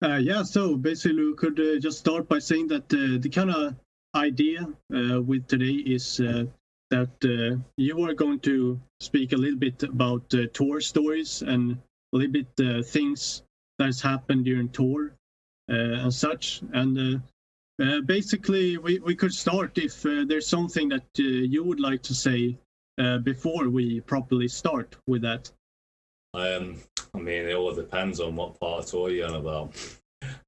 Yeah, so basically we could just start by saying that the kind of idea with today is that you are going to speak a little bit about tour stories and a little bit things that has happened during tour and such. And basically we could start if there's something that you would like to say before we properly start with that. I mean, it all depends on what part of tour you're on about.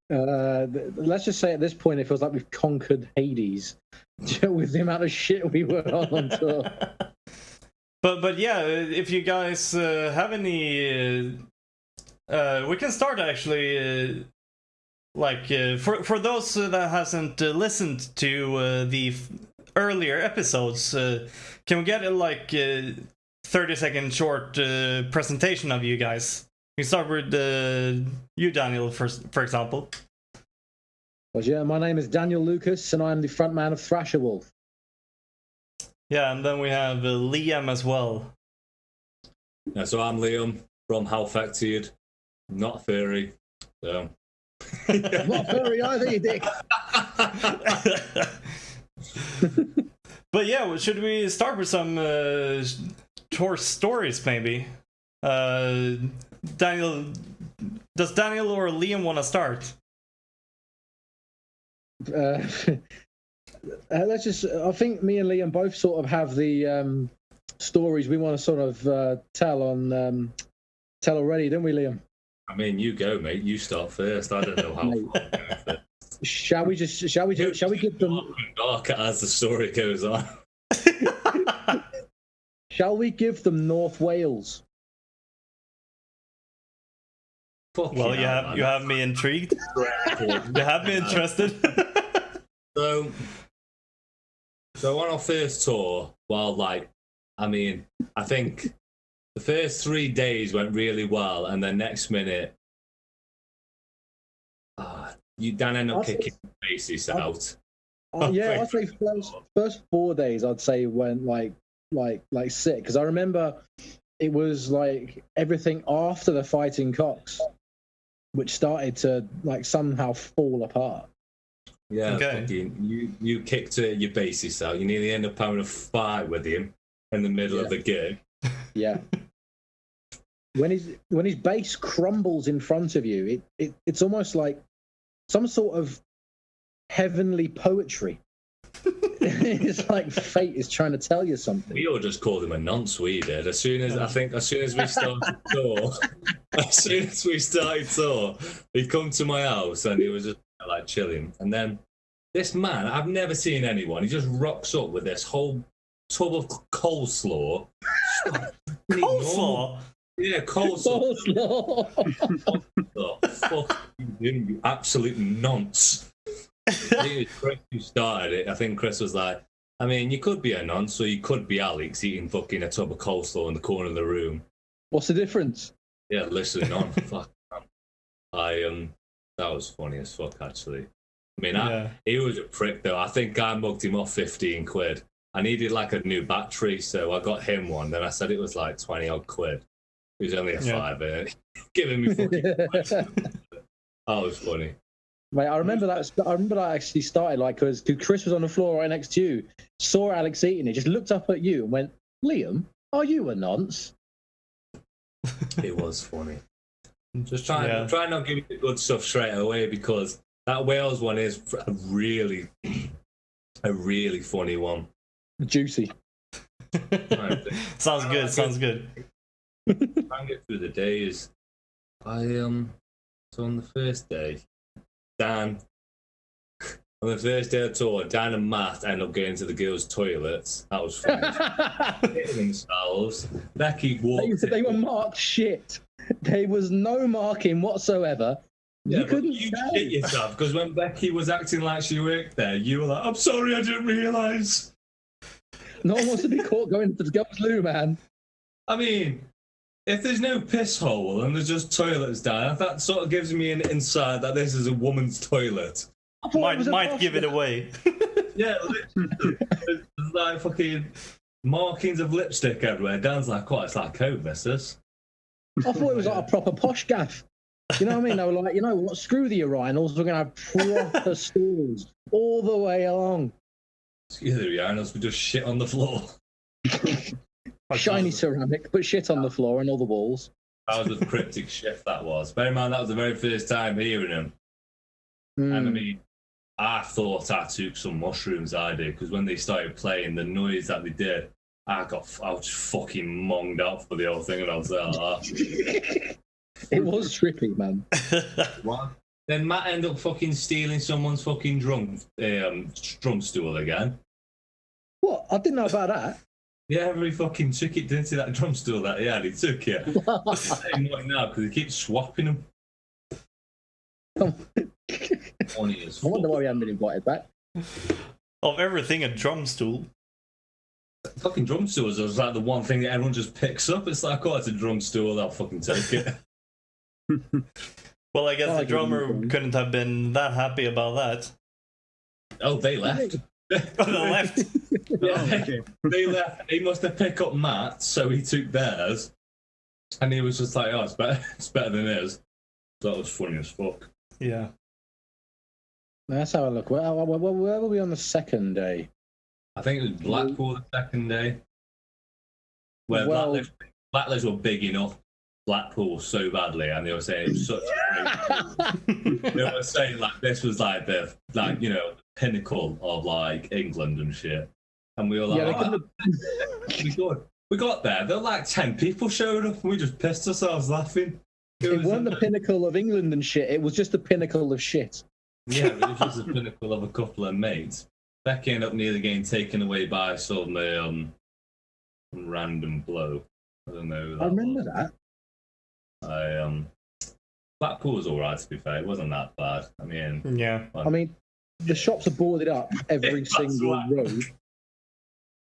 Let's just say at this point it feels like we've conquered Hades with the amount of shit we were on tour. But yeah, if you guys have any, we can start actually. For those that hasn't listened to the earlier episodes, can we get a 30-second short presentation of you guys? We start with you, Daniel, for example. Well, yeah, my name is Daniel Lucas, and I am the frontman of Thrasherwolf. Yeah, and then we have Liam as well. Yeah, so I'm Liam from Hellfekted, not a fairy, so... Not furry either, you dick. But yeah, should we start with some tour stories, maybe? Daniel, does Daniel or Liam want to start? Let's just. I think me and Liam both sort of have the stories we want to sort of tell already, don't we, Liam? I mean, you go, mate. You start first. I don't know how. Shall we give them dark as the story goes on? Shall we give them North Wales? Well, you have me intrigued. You have me interested. So on our first tour, I think the first 3 days went really well, and then next minute, Dan ended up kicking the bases out. Yeah, I'd say first 4 days, I'd say went like sick, because I remember it was like everything after the Fighting Cocks, which started to somehow fall apart. Yeah, okay. You kicked your bases out. You nearly end up having a fight with him in the middle of the gig. Yeah. When his bass crumbles in front of you, it's almost like some sort of heavenly poetry. It's like fate is trying to tell you something. We all just called him a nonce. We did. As soon as we started tour, he'd come to my house and he was just chilling. And then this man, I've never seen anyone. He just rocks up with this whole tub of coleslaw. Coleslaw? Yeah, coleslaw. Fuck you absolute nonce. I think it was Chris who started it. I think Chris was like, I mean, you could be a nonce, or you could be Alex eating fucking a tub of coleslaw in the corner of the room. What's the difference? Yeah, listening on. Fuck. That was funny as fuck, actually. I mean, he was a prick, though. I think I mugged him off 15 quid. I needed a new battery, so I got him one. Then I said it was 20 odd quid. It was only a fiver. Giving me fucking that was funny. Mate, I remember that actually started because Chris was on the floor right next to you, saw Alex eating it, just looked up at you and went, Liam, are you a nonce? It was funny. Just try not to give you the good stuff straight away, because that Wales one is a really funny one. Juicy. Sounds good. Try and get through the days. So on the first day, Dan, on the first day of tour, Dan and Matt end up getting to the girls' toilets. That was funny. Hitting themselves. Becky walked. They were marked shit. There was no marking whatsoever. Yeah, you couldn't shit yourself, because when Becky was acting like she worked there, you were like, I'm sorry, I didn't realise. No one wants to be caught going to the girls' loo, man. I mean, if there's no piss hole and there's just toilets down, that sort of gives me an insight that this is a woman's toilet. Might give it away. Yeah, literally. There's fucking markings of lipstick everywhere. Dan's like, what? It's like coat, missus. I thought it was a proper posh gaff. You know what I mean? They were like, you know what? Screw the urinals. We're going to have proper stalls all the way along. Screw the urinals. We just shit on the floor. Shiny ceramic, but shit on the floor and all the walls. That was a cryptic shift, that was. Bear in mind, that was the very first time hearing him. And I mean, I thought I took some mushrooms, I did, because when they started playing, the noise that they did, I was fucking monged out for the whole thing, and I was like, It was trippy, man. What? Then Matt ended up fucking stealing someone's fucking drum stool again. What? I didn't know about that. Yeah, every fucking took it, didn't he, that drum stool that he had? He took it. Not now, because he keeps swapping them. Funny as fuck. I wonder why we haven't been invited back. Of everything, a drum stool. Fucking drum stools is like the one thing that everyone just picks up. It's like, oh, it's a drum stool, I'll fucking take it. Well, I guess the drummer couldn't have been that happy about that. Oh, they left. They left. Yeah, they left. He must have picked up Matt, so he took theirs. And he was just like, oh, it's better than his. So that was funny as fuck. Yeah. Let's have a look. Where were we on the second day? I think it was Blackpool the second day. Where Blacklist were big enough. Blackpool so badly, and they were saying it was such a great they were saying like this was like the pinnacle of like England and shit. And we were like, we got there. There were like 10 people showed up and we just pissed ourselves laughing. It wasn't the pinnacle of England and shit, it was just the pinnacle of shit. Yeah, it was just the pinnacle of a couple of mates. Becky ended up nearly getting taken away by some random blow. I don't know who that I remember was. that. Blackpool was alright, to be fair. It wasn't that bad. I mean, yeah. I mean, the shops are boarded up every single road.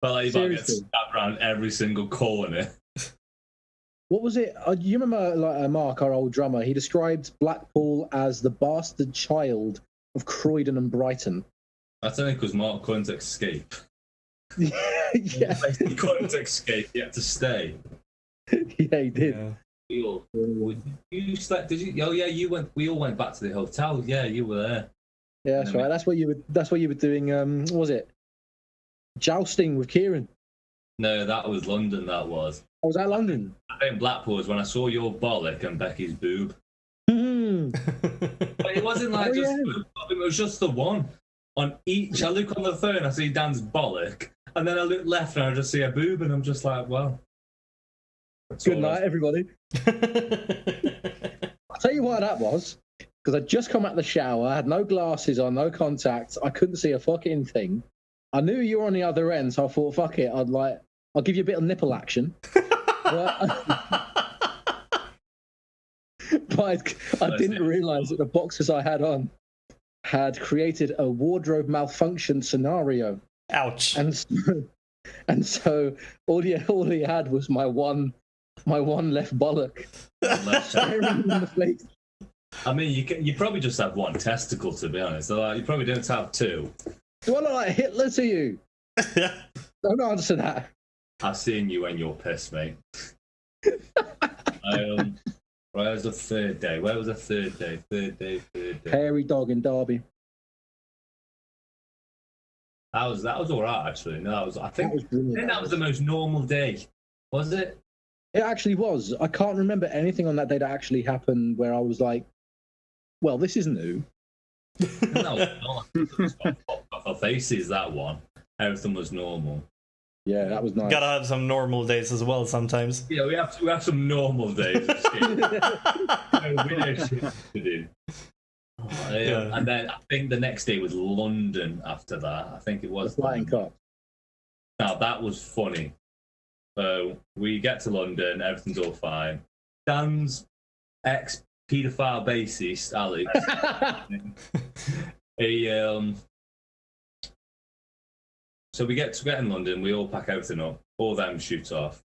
But like, you might get stabbed around every single corner. What was it? You remember, like Mark, our old drummer? He described Blackpool as the bastard child of Croydon and Brighton. That's only because Mark couldn't escape. Yeah, He couldn't escape. He had to stay. Yeah, he did. Yeah. You slept? Did you? Oh yeah, you went. We all went back to the hotel. Yeah, you were there. Yeah, that's right. That's what you were doing. What was it? Jousting with Kieran. No, that was London. That was. Oh, was that London? I think Blackpool was when I saw your bollock and Becky's boob. But it wasn't like it was just the one on each. I look on the phone, I see Dan's bollock, and then I look left and I just see a boob, and I'm just like, well. Good night, everybody. I'll tell you why that was. Because I'd just come out of the shower, I had no glasses on, no contacts, I couldn't see a fucking thing. I knew you were on the other end, so I thought, fuck it, I'll give you a bit of nipple action. But I didn't realise that the boxes I had on had created a wardrobe malfunction scenario. Ouch. And so all he had was my one left bollock. Staring in the face. I mean, you probably just have one testicle, to be honest. So, you probably don't have two. Do I look like Hitler to you? Don't answer that. I've seen you when you're pissed, mate. Where was the third day? Third day. Hairy dog in Derby. That was all right, actually. No, I think that was the most normal day. Was it? It actually was. I can't remember anything on that day that actually happened where I was like, well, this is new. No, popped off our faces, that one. Everything was normal. Yeah, that was nice. Gotta have some normal days as well sometimes. Yeah, we have some normal days. We know shit to do. And then I think the next day was London after that. I think it was. The flying cop. Now, that was funny. So we get to London, everything's all fine. Dan's ex-paedophile bassist, Alex, so we get in London, we all pack everything up, all them shoot off.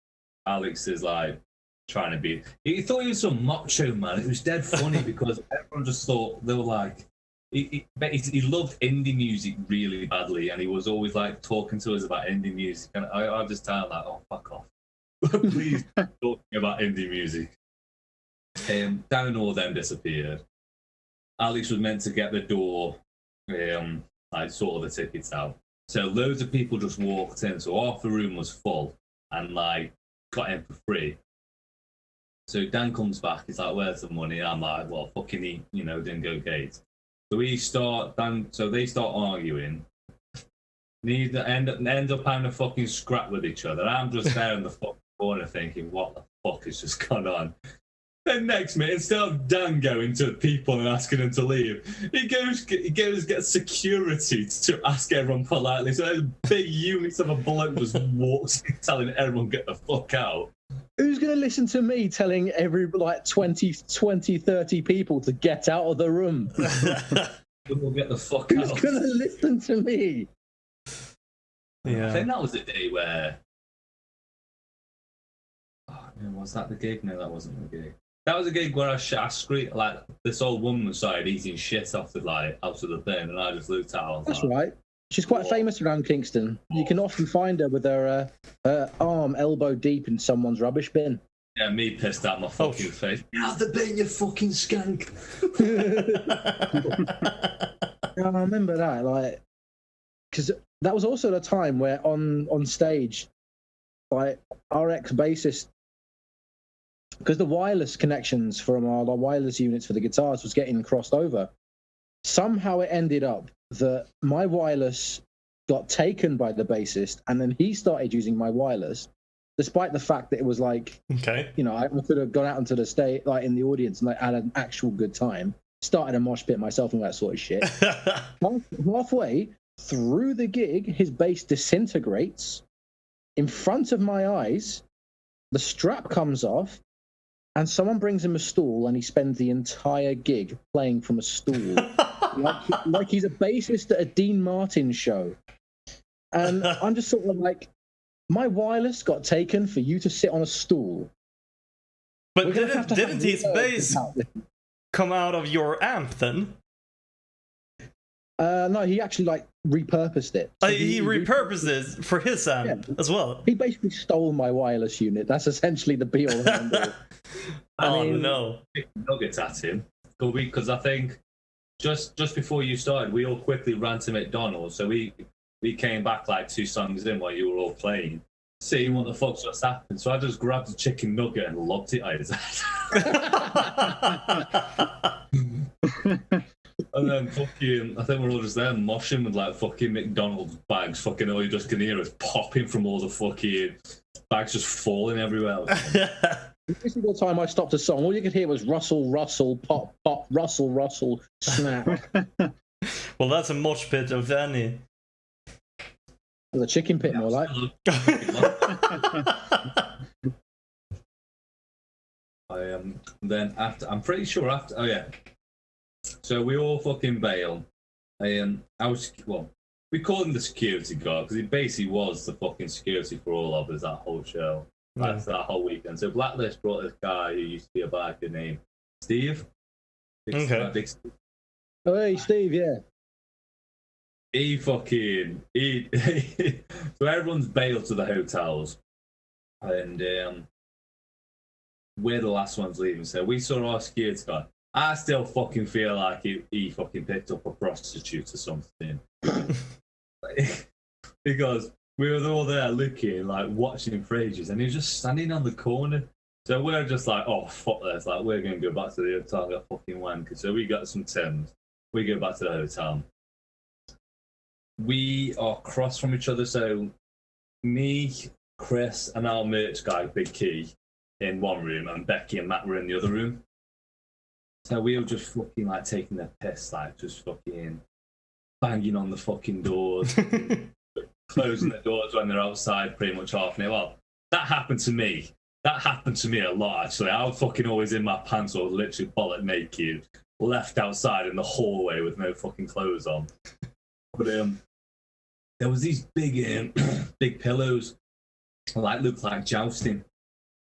Alex is like trying to be, he thought he was some macho man. It was dead funny because everyone just thought they were like, he loved indie music really badly, and he was always like talking to us about indie music, and I just tell him like, oh, fuck off. Please stop talking about indie music. Dan all them disappeared. Alex was meant to get the door, like sort of the tickets out. So loads of people just walked in. So half the room was full and like got in for free. So Dan comes back. He's like, "Where's the money?" I'm like, "Well, fucking eat, didn't go gate." So they start arguing. Need to end up having a fucking scrap with each other. I'm just there in the fucking corner thinking, "What the fuck has just gone on?" Then next minute, instead of Dan going to people and asking them to leave, he goes get security to ask everyone politely. So there's big units of a bloke just walks in telling everyone get the fuck out. Who's going to listen to me telling every 20, 30 people to get out of the room? We'll get the fuck Who's out. Who's going to listen to me? Yeah. I think that was the day where... Oh, no, was that the gig? No, that wasn't the gig. That was a gig where I screamed, like, this old woman started eating shit out of the bin, and I just looked at her. That's right. She's quite famous around Kingston. You can often find her with her arm elbow deep in someone's rubbish bin. Yeah, me pissed out my fucking face. Get out the bin, you fucking skank! I remember that, like, because that was also the time where on stage, like, our ex-bassist, because the wireless connections from our wireless units for the guitars was getting crossed over. Somehow it ended up that my wireless got taken by the bassist, and then he started using my wireless, despite the fact that it was like, okay, I could have gone out into the stage, like in the audience, and like had an actual good time. Started a mosh pit myself and that sort of shit. Halfway through the gig, his bass disintegrates in front of my eyes. The strap comes off. And someone brings him a stool, and he spends the entire gig playing from a stool, like he's a bassist at a Dean Martin show. And I'm just sort of like, my wireless got taken for you to sit on a stool. But didn't his bass come out of your amp then? No, he actually like repurposed it. So he repurposed it for his amp as well. He basically stole my wireless unit. That's essentially the be all and end all. I mean, no. Nuggets at him. Because I think just before you started, we all quickly ran to McDonald's. So we came back like 2 songs in while you were all playing, seeing what the fuck's just happened. So I just grabbed a chicken nugget and lobbed it at his head. And then fucking, I think we're all just there moshing with like fucking McDonald's bags. Fucking all you just can hear is popping from all the fucking bags just falling everywhere. Every single time I stopped a song, all you could hear was rustle, rustle, pop, pop, rustle, rustle, snap. Well, that's a mosh pit of any. Well, a chicken pit, more like. Then after, I'm pretty sure after, oh yeah. So we all fucking bail. We called him the security guard because he basically was the fucking security for all of us that whole show. That's that whole weekend. So Blacklist brought this guy who used to be a biker named Steve. Okay. Oh, hey, Steve, yeah. So everyone's bailed to the hotels. And we're the last ones leaving. So we saw our security guard. I still fucking feel like he fucking picked up a prostitute or something. Because we were all there looking, like, watching him for ages, and he was just standing on the corner. So we're just like, oh, fuck this. Like, we're going to go back to the hotel and get fucking wanker. So we got some Tims. We go back to the hotel. We are across from each other. So me, Chris, and our merch guy, Big Key, in one room, and Becky and Matt were in the other room. So we were just fucking, like, taking the piss, like, just fucking banging on the fucking doors. Closing the doors when they're outside pretty much half an hour. Well, that happened to me. That happened to me a lot, actually. I was fucking always in my pants or literally bollock naked, left outside in the hallway with no fucking clothes on. But there was these big big pillows, like looked like jousting.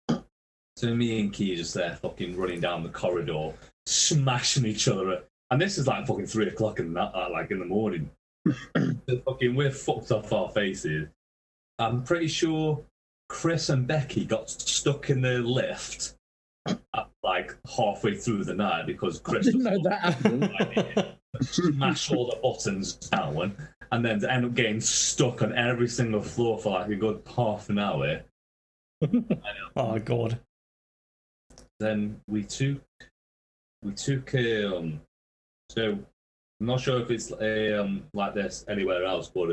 So me and Key just there fucking running down the corridor, smashing each other. And this is like fucking 3 o'clock in the morning. Fucking, we're fucked off our faces. I'm pretty sure Chris and Becky got stuck in the lift at like like halfway through the night because Chris didn't know that happened. Smash all the buttons down, and then end up getting stuck on every single floor for like a good half an hour. Oh god. Then we took so I'm not sure if it's like this anywhere else, but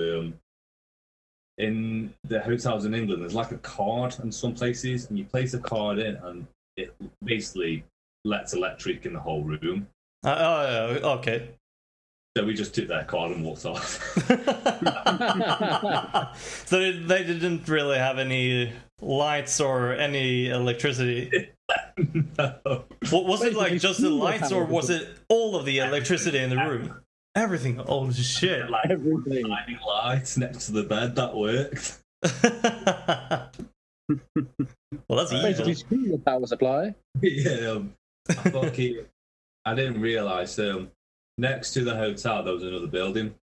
in the hotels in England there's like a card in some places, and you place a card in and it basically lets electric in the whole room. Okay. So we just took their card and walked off. So they didn't really have any lights or any electricity? No. Was it like just the lights, or was it all of the electricity in the room? Everything. Oh shit. Like Everything. tiny lights next to the bed, that worked. Well, that's Basically, evil. screw the power supply. Yeah, I didn't realise next to the hotel there was another building,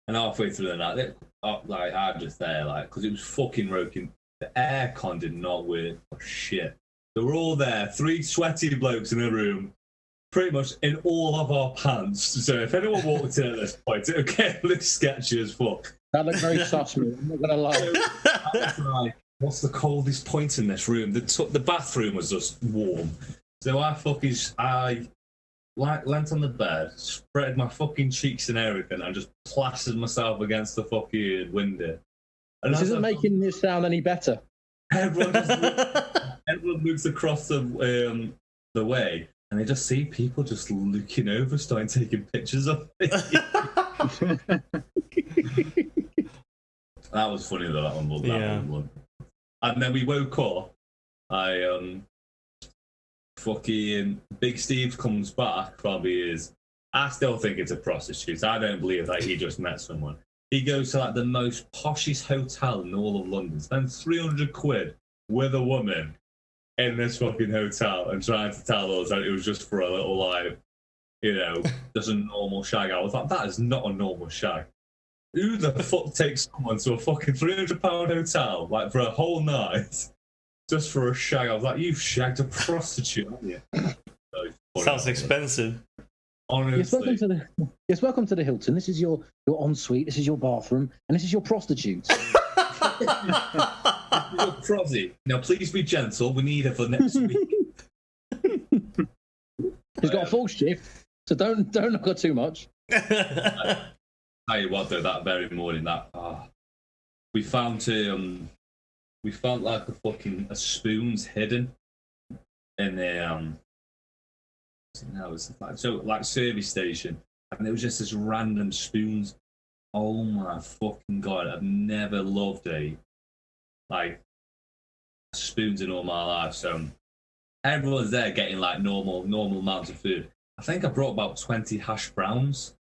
and halfway through the night, like I'm just there, like, because it was fucking broken. The aircon did not work for shit. They were all there, 3 sweaty blokes in a room, pretty much in all of our pants. So if anyone walked in at this point, it would get a little sketchy as fuck. That looked very sus, man. I'm not gonna lie. I was like, what's the coldest point in this room? The bathroom was just warm. So I leant on the bed, spread my fucking cheeks and everything, and just plastered myself against the fucking window. And This isn't making this sound any better. everyone looks across the way, and they just see people just looking over, starting taking pictures of me. That was funny though. That one. And then we woke up. Fucking Big Steve comes back from his. I still think it's a prostitute. I don't believe that he just met someone. He goes to like the most poshest hotel in all of London, spends 300 quid with a woman in this fucking hotel, and trying to tell us that it was just for a little, like, just a normal shag. I was like, that is not a normal shag. Who the fuck takes someone to a fucking £300 hotel, like, for a whole night, just for a shag? I was like, you've shagged a prostitute, haven't you? Sounds expensive. Honestly. Yes, welcome to the Hilton. This is your ensuite. This is your bathroom, and this is your prostitute. Prosy. Now, please be gentle. We need her for next week. He's got a full shift, so don't knock her too much. Tell you what, though, that very morning, we found like a spoons hidden in the like service station, and it was just this random spoons. Oh my fucking god! I've never loved spoons in all my life. So everyone's there getting like normal amounts of food. I think I brought about 20 hash browns.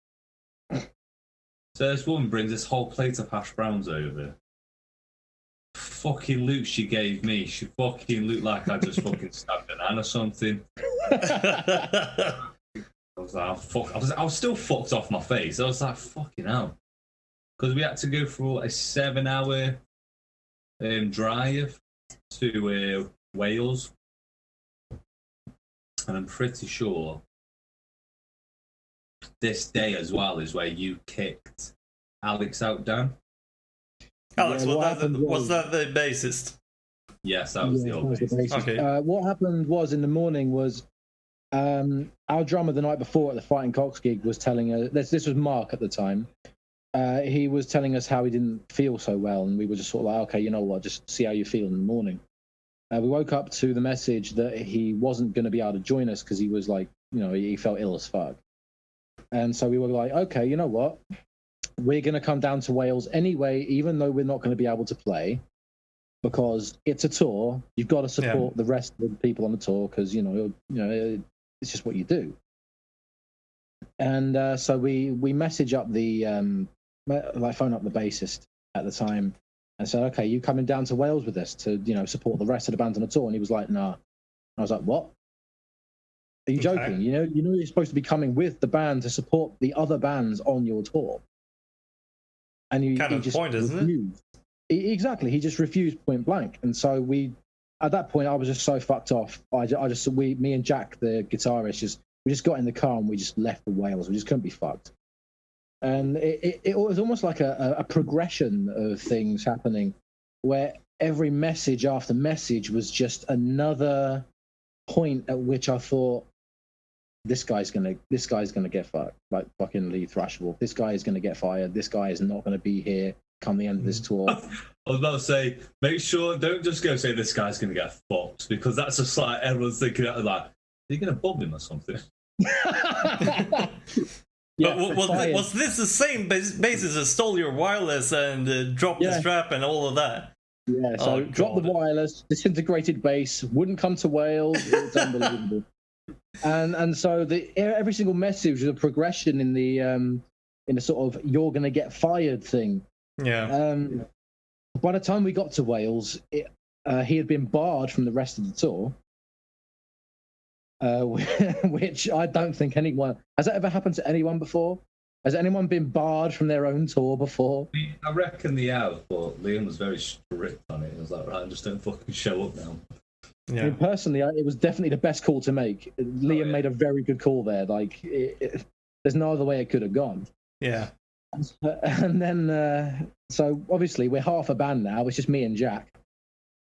So this woman brings this whole plate of hash browns over. Fucking loot she gave me. She fucking looked like I just fucking stabbed an ant or something. I was like, fuck. I was still fucked off my face. I was like, fucking hell. Because we had to go through a 7-hour drive to Wales. And I'm pretty sure this day as well is where you kicked Alex out, Dan. Alex, was that the bassist? Yes, that was the old bassist. Okay. What happened was in the morning was our drummer the night before at the Fighting Cocks gig was telling us, this was Mark at the time, he was telling us how he didn't feel so well, and we were just sort of like, okay, you know what, just see how you feel in the morning. We woke up to the message that he wasn't going to be able to join us because he was like, he felt ill as fuck. And so we were like, okay, you know what? We're going to come down to Wales anyway, even though we're not going to be able to play, because it's a tour. You've got to support the rest of the people on the tour because, it's just what you do. And so we message up phone up the bassist at the time and said, okay, you coming down to Wales with us to, support the rest of the band on the tour? And he was like, nah. I was like, what? Are you joking? You're supposed to be coming with the band to support the other bands on your tour. And he just point, isn't refused. Exactly. He just refused point blank. And so we at that point, I was just so fucked off. Me and Jack, the guitarist, we just got in the car and we just left for Wales. We just couldn't be fucked. And it was almost like a progression of things happening, where every message after message was just another point at which I thought, this guy's gonna get fucked, like fucking Lee Thrasherwolf. This guy is gonna get fired. This guy is not gonna be here come the end of this tour. I was about to say, make sure, don't just go say this guy's gonna get fucked, because that's just like everyone's thinking like, are you gonna bomb him or something? Yeah, but was this the same basis as stole your wireless and dropped the strap and all of that? Yeah, so dropped the wireless, disintegrated bass, wouldn't come to Wales. It's unbelievable. And so every single message was a progression in the sort of "you're gonna get fired" thing. Yeah. By the time we got to Wales, he had been barred from the rest of the tour. Which I don't think anyone has that ever happened to anyone before. Has anyone been barred from their own tour before? I reckon they have, but Liam was very strict on it. He was like, right, just don't fucking show up now. Yeah. I mean, personally, it was definitely the best call to make. Liam made a very good call there. Like, there's no other way it could have gone. Yeah. And then, so obviously we're half a band now. It's just me and Jack.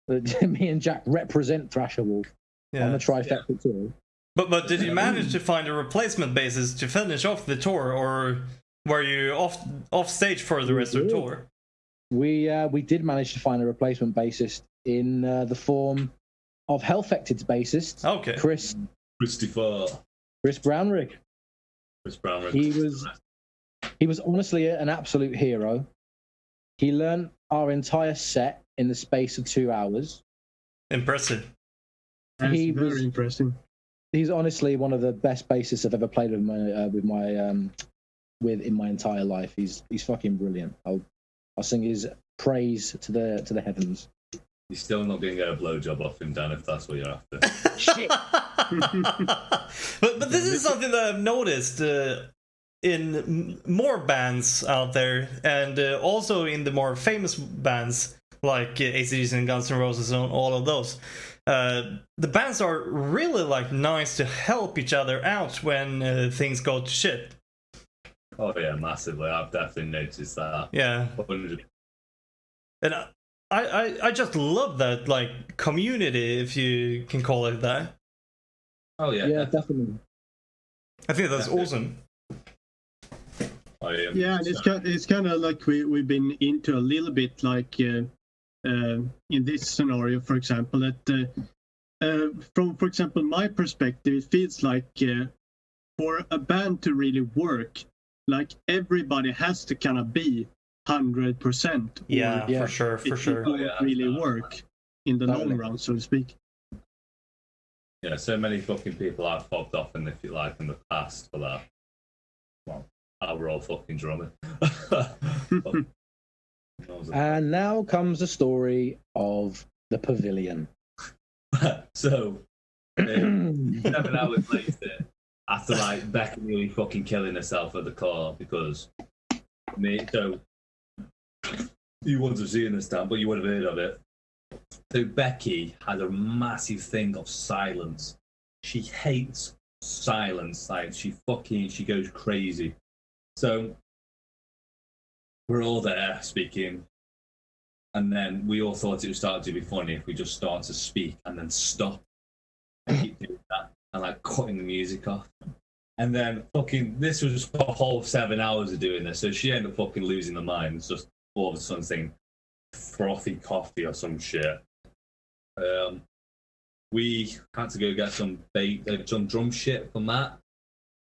Me and Jack represent Thrasherwolf on the Trifecta tour. But did you manage to find a replacement bassist to finish off the tour, or were you off stage for the rest of the tour? We did manage to find a replacement bassist in the form of Hellfekted's bassist, Chris Brownrigg. Chris Brownrigg. He was honestly an absolute hero. He learned our entire set in the space of 2 hours. Impressive. That's very impressive. He's honestly one of the best bassists I've ever played with in my entire life. He's fucking brilliant. I'll sing his praise to the heavens. You're still not going to get a blowjob off him, Dan, if that's what you're after. Shit. but this is something that I've noticed in more bands out there, and also in the more famous bands like AC/DC and Guns N' Roses and all of those. The bands are really like nice to help each other out when things go to shit. Oh yeah, massively. I've definitely noticed that. Yeah. 100%. And I just love that, like, community, if you can call it that. Oh yeah. Yeah, definitely. I think that's awesome. Yeah, and it's kind of like we've been into a little bit, like in this scenario, for example, that from, for example, my perspective, it feels like for a band to really work, like everybody has to kind of be 100%. Yeah, for sure. It won't really work in the long run, so to speak. Yeah, so many fucking people I've fobbed off in the past for that. Well, we're all fucking drumming. And now comes the story of the pavilion. So, 7 hours later, after like Becky nearly fucking killing herself at the car because so you wouldn't have seen this, Dan, but you would have heard of it. So Becky has a massive thing of silence. She hates silence. Like she goes crazy. So we're all there speaking, and then we all thought it would start to be funny if we just start to speak and then stop and keep doing that and like cutting the music off. And then fucking this was just a whole 7 hours of doing this. So she ended up fucking losing her mind. It's just all of a sudden saying frothy coffee or some shit. We had to go get some drum shit from that.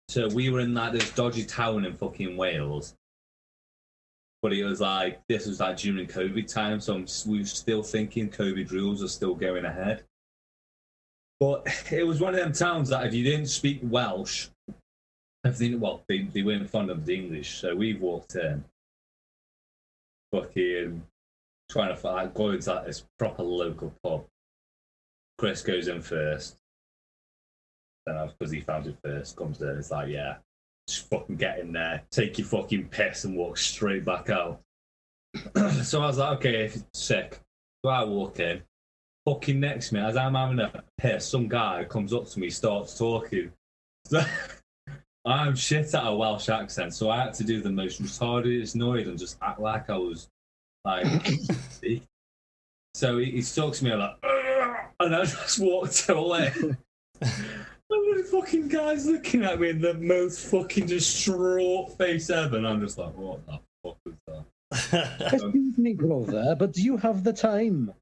So we were in like this dodgy town in fucking Wales. But it was like, this was like during COVID time, so we were still thinking COVID rules are still going ahead. But it was one of them towns that if you didn't speak Welsh, they weren't fond of the English, so we walked in. Fucking trying to go into like this proper local pub. Chris goes in first. Then because he found it first, comes in, it's like, yeah, just fucking get in there, take your fucking piss and walk straight back out. So I was like, okay, sick. So I walk in, fucking next to me, as I'm having a piss, some guy comes up to me, starts talking. So, I'm shit at a Welsh accent, so I had to do the most retarded noise and just act like I was like. So he talks to me like, and I just walked away. And the fucking guy's looking at me in the most fucking distraught face ever, and I'm just like, what the fuck was that? Excuse me, brother, but do you have the time?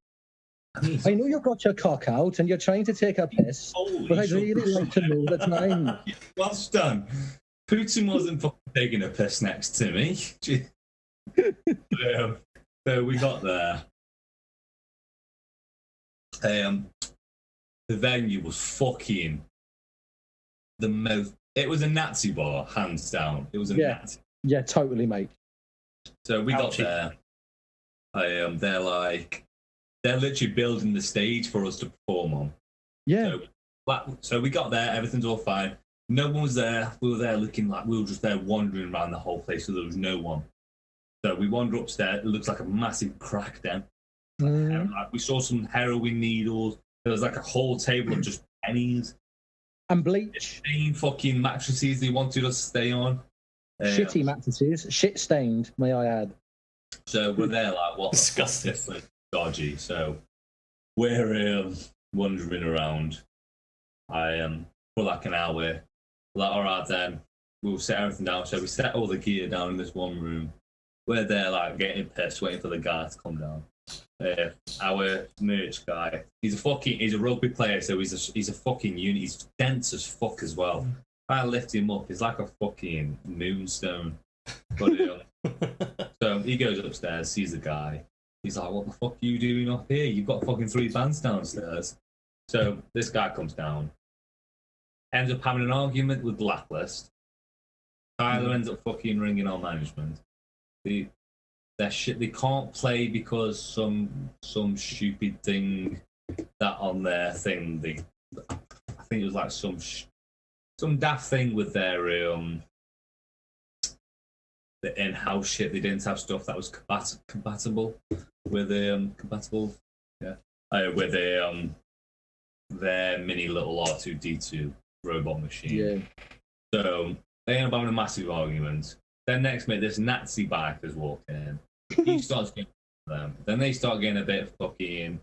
I know you've got your cock out and you're trying to take a piss, but I'd really like to know the time. Well done. Putin wasn't fucking taking a piss next to me. So we got there. The venue was fucking the most. It was a Nazi bar, hands down. It was a Nazi. Yeah, totally, mate. So we got there. They're literally building the stage for us to perform on. Yeah. So we got there, everything's all fine. No one was there. We were there looking like we were just there wandering around the whole place, so there was no one. So we wander upstairs. It looks like a massive crack den. We saw some heroin needles. There was like a whole table of just pennies. And bleach. Stained fucking mattresses they wanted us to stay on. Shitty mattresses. Shit stained, may I add. So we're there like, what? Disgusting. Different. Dodgy. So we're wandering around. For like an hour. Like, all right then, we'll set everything down. So we set all the gear down in this one room. We're there like getting pissed, waiting for the guy to come down. Our merch guy, he's a rugby player, so he's a fucking unit. He's dense as fuck as well. I lift him up, he's like a fucking moonstone. But so he goes upstairs, sees the guy. He's like, "What the fuck are you doing up here? You've got fucking 3 bands downstairs." So this guy comes down, ends up having an argument with Blacklist. Tyler ends up fucking ringing our management. Their shit, they can't play because some stupid thing that on their thing. I think it was like some daft thing with their the in-house shit. They didn't have stuff that was compatible with with their mini little R2D2 robot machine. Yeah. So they end up having a massive argument. Then next minute, this Nazi biker's walking in. He starts getting them. Then they start getting a bit fucking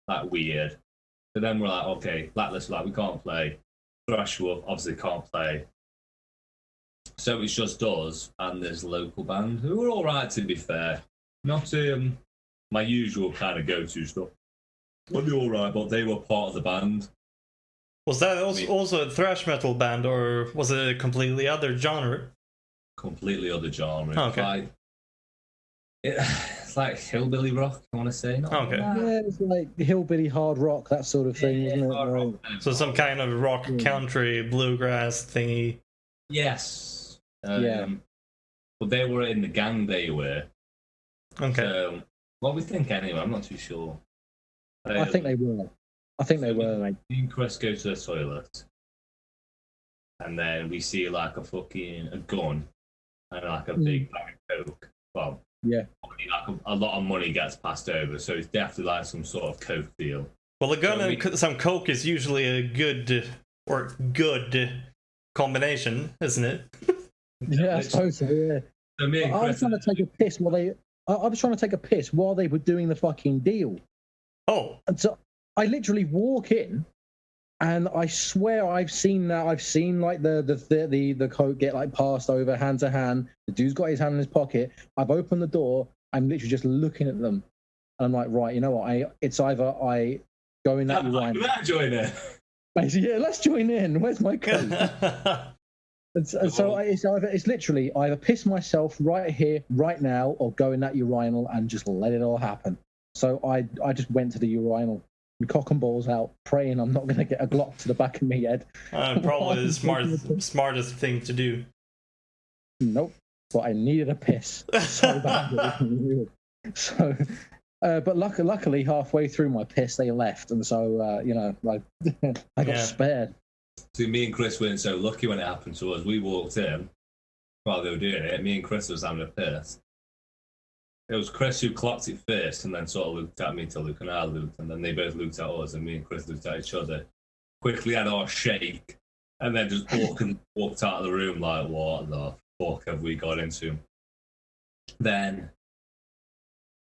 like weird. So then we're like, okay, Blacklist, like we can't play. Thrasherwolf obviously can't play. So it's just us and this local band who were all right, to be fair. Not my usual kind of go-to stuff. But they're all right, but they were part of the band. Was that also a thrash metal band, or was it a completely other genre? Completely other genre. Oh, okay. It's like hillbilly rock, I want to say. Okay. Yeah, it's like hillbilly hard rock, that sort of thing, isn't it? Right. So some kind of rock country bluegrass thingy. Yes. Yeah. But they were in the gang they were. Okay. So, what we think anyway, I'm not too sure. I think they were. Mate. Me and Chris go to the toilet. And then we see like a gun and like a big bag of coke. Well, yeah. Like a lot of money gets passed over, so it's definitely like some sort of coke deal. Well, a gun and some coke is usually a good combination, isn't it? Yeah, I suppose so, yeah. So I was trying to take a piss while they were doing the fucking deal. Oh. And so I literally walk in, and I swear I've seen like the coke get like passed over hand to hand. The dude's got his hand in his pocket. I've opened the door. I'm literally just looking at them, and I'm like, right, you know what? It's either I go in that urinal. Let's join in. Yeah, let's join in. Where's my coke? and so it's literally either piss myself right here, right now, or go in that urinal and just let it all happen. So I just went to the urinal. Cock and balls out, praying I'm not going to get a Glock to the back of my head. Probably the smartest thing to do. Nope, but I needed a piss so badly. So, but luckily, halfway through my piss, they left, and so I got spared. See, me and Chris weren't so lucky when it happened to us. We walked in while they were doing it. Me and Chris was having a piss. it was Chris who clocked it first, and then sort of looked at me to Luke, and I looked, and then they both looked at us, and me and Chris looked at each other. Quickly had our shake, and then just walked out of the room like, what the fuck have we got into? Then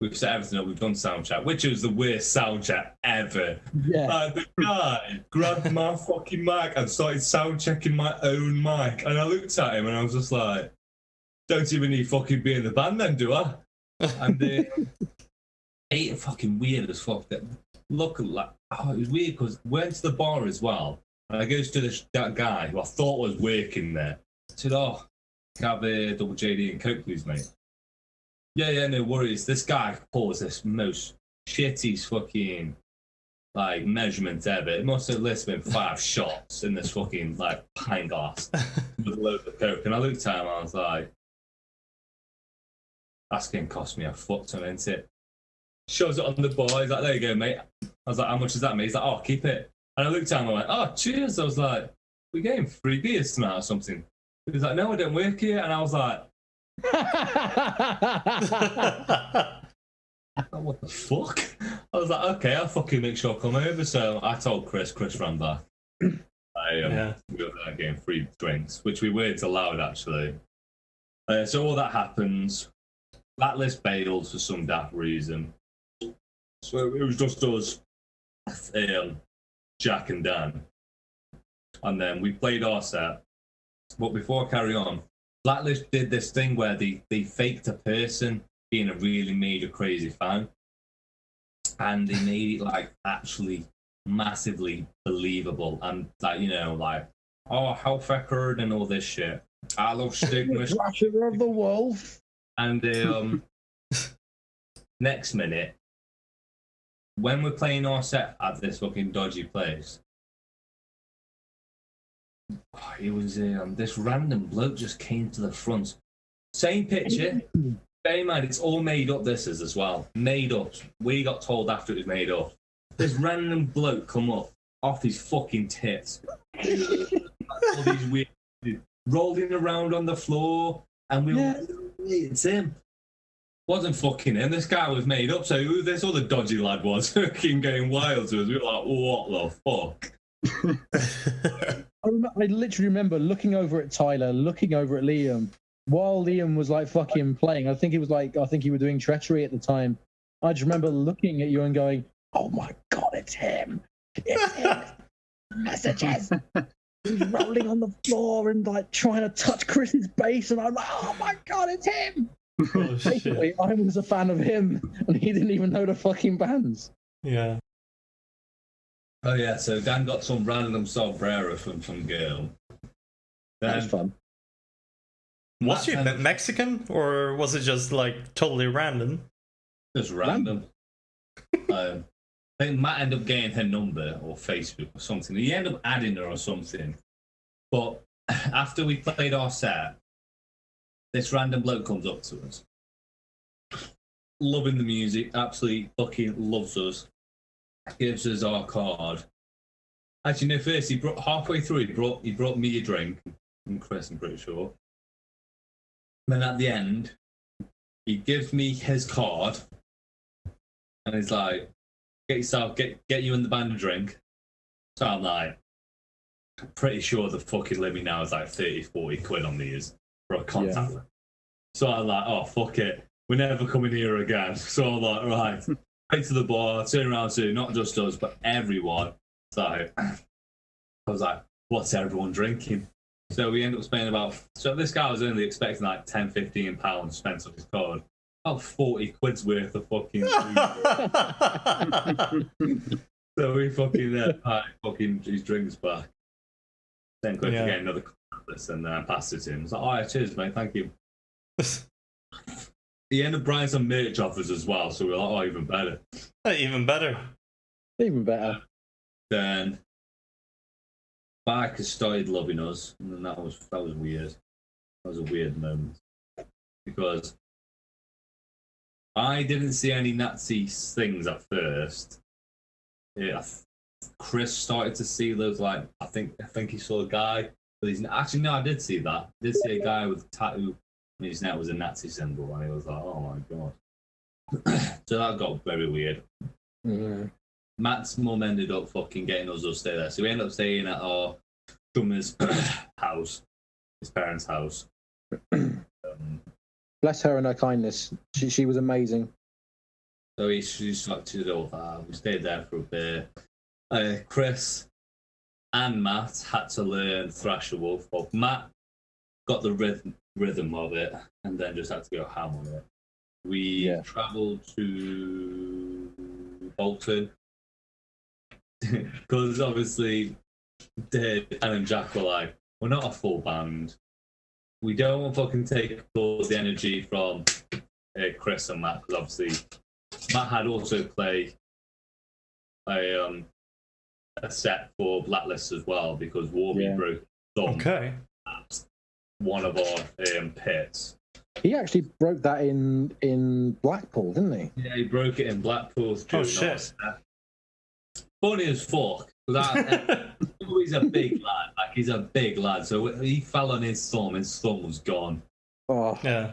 we've set everything up. We've done sound check, which was the worst sound check ever. Yeah. The guy grabbed my fucking mic and started sound checking my own mic, and I looked at him and I was just like, "Don't even need fucking be in the band, then, do I?" And it fucking weird as fuck. Look, like, oh, it was weird because we went to the bar as well, and I goes to that guy who I thought was working there. I said, "Oh, can I have a double JD and Coke, please, mate?" Yeah, no worries. This guy pours this most shitty fucking like measurement ever. It must have been 5 shots in this fucking like pint glass with a load of Coke. And I looked at him and I was like, "That's gonna cost me a fuck ton, isn't it?" Shows it on the bar. He's like, "There you go, mate." I was like, "How much is that, mate?" He's like, "Oh, keep it." And I looked at him and I went, "Oh, cheers." I was like, "We getting free beers tonight or something?" He was like, "No, I don't work here." And I was like, what the fuck? I was like, okay, I'll fucking make sure I come over. So I told Chris ran back. We were getting free drinks, which we weren't allowed actually. So all that happens. That list bails for some daft reason. So it was just us, Jack and Dan. And then we played our set. But before I carry on, Blacklist did this thing where they faked a person being a really major crazy fan, and they made it like actually massively believable, and like, you know, like, "Oh, Hellfekted and all this shit. I love stigma." Thrasher of the Wolf. And next minute, when we're playing our set at this fucking dodgy place, it was this random bloke just came to the front. Same picture. Bear in mind, it's all made up. This is as well made up. We got told after it was made up. This random bloke come up off his fucking tits. All these weird rolling around on the floor, and we were like, "It's him." Wasn't fucking him. This guy was made up. So who this other dodgy lad was fucking going wild to us. We were like, "What the fuck?" I literally remember looking over at Tyler, looking over at Liam, while Liam was like fucking playing. I think you were doing treachery at the time. I just remember looking at you and going, "Oh my god, it's him! It's him! Messages!" He's rolling on the floor and like trying to touch Chris's bass, and I'm like, "Oh my god, it's him!" Oh, Basically, I was a fan of him, and he didn't even know the fucking bands. Yeah. Oh yeah, so Dan got some random sombrero from some girl. That was fun. Was she Mexican, or was it just like totally random? Just random. I think Matt ended up getting her number or Facebook or something. He ended up adding her or something. But after we played our set, this random bloke comes up to us, loving the music, absolutely fucking loves us. Gives us our card. Actually, no, first halfway through he brought me a drink, and Chris, I'm pretty sure. Then at the end, he gives me his card, and he's like, "Get you in the band a drink." So I'm like, I'm pretty sure the fucking limit now is like 30-40 quid on these for a contact. Yeah. So I'm like, "Oh fuck it, we're never coming here again." So I'm like, right. Right to the bar, turn around to not just us, but everyone. So I was like, "What's everyone drinking?" So we ended up spending so this guy was only expecting like £10-15 spent on his card. About 40 quid's worth of fucking food. So we fucking his drinks back. Then go to get another card and passed it to him. I was like, "Oh yeah, cheers mate, thank you." He ended up buying some merch offers as well, so we were like, "Oh, even better." Even better. Even better. Then Bikers started loving us, and that was weird. That was a weird moment. Because I didn't see any Nazi things at first. Chris started to see those, like, I think he saw a guy with his... Actually, no, I did see that. I did see a guy with a tattoo. His neck was a Nazi symbol, and he was like, "Oh my god." So that got very weird. Mm. Matt's mum ended up fucking getting us to stay there. So we ended up staying at our drummer's house, his parents' house. Bless her and her kindness. She was amazing. So we structured all that. We stayed there for a bit. Chris and Matt had to learn Thrasherwolf. Well, Matt got the rhythm of it and then just had to go ham on it. We travelled to Bolton because obviously Dan and Jack were like, we're not a full band. We don't want to fucking take all the energy from Chris and Matt, because obviously Matt had also played a set for Blacklist as well, because Warby broke thumb at one of our pits. He actually broke that in Blackpool, didn't he? Yeah, he broke it in Blackpool. Oh shit! Funny as fuck. He's a big lad. Like, he's a big lad. So he fell on his thumb. His thumb was gone. Oh yeah.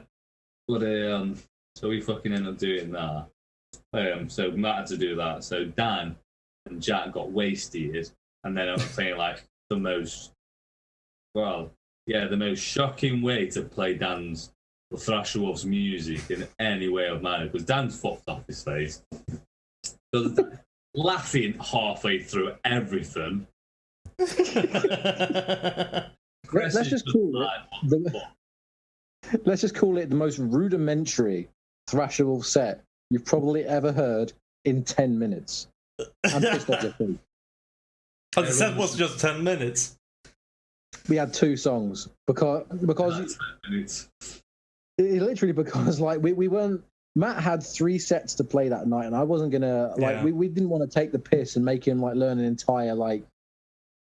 But so we fucking ended up doing that. So Matt had to do that. So Dan and Jack got wasted, and then I was playing like the most shocking way to play Dan's Thrasherwolf's music in any way of manner, because Dan's fucked off his face. So laughing halfway through everything. Let's just call it the most rudimentary Thrasherwolf set you've probably ever heard in 10 minutes. I'm pissed off your feet. Oh, the set was just 10 minutes. We had 2 songs because literally because like we weren't. Matt had 3 sets to play that night, and I wasn't gonna like. We didn't want to take the piss and make him like learn an entire like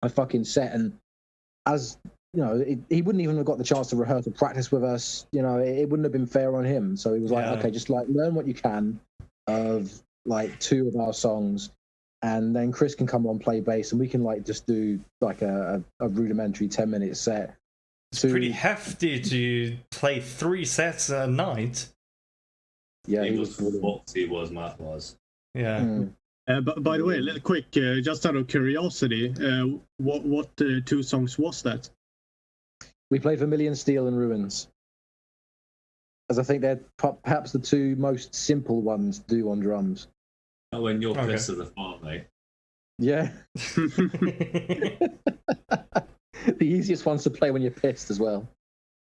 a fucking set. And as you know, he wouldn't even have got the chance to rehearse or practice with us. You know, it wouldn't have been fair on him. So he was like, okay, just like learn what you can of like 2 of our songs, and then Chris can come on play bass, and we can like just do like a rudimentary 10-minute set. It's pretty hefty to play 3 sets a night. Yeah, he was what Matt was. Yeah. But by the way, a little quick, just out of curiosity, what 2 songs was that? We played Vermilion Steel and Ruins, as I think they're perhaps the 2 most simple ones to do on drums. Oh, when you're pissed at the farm, mate. Yeah. The easiest ones to play when you're pissed as well.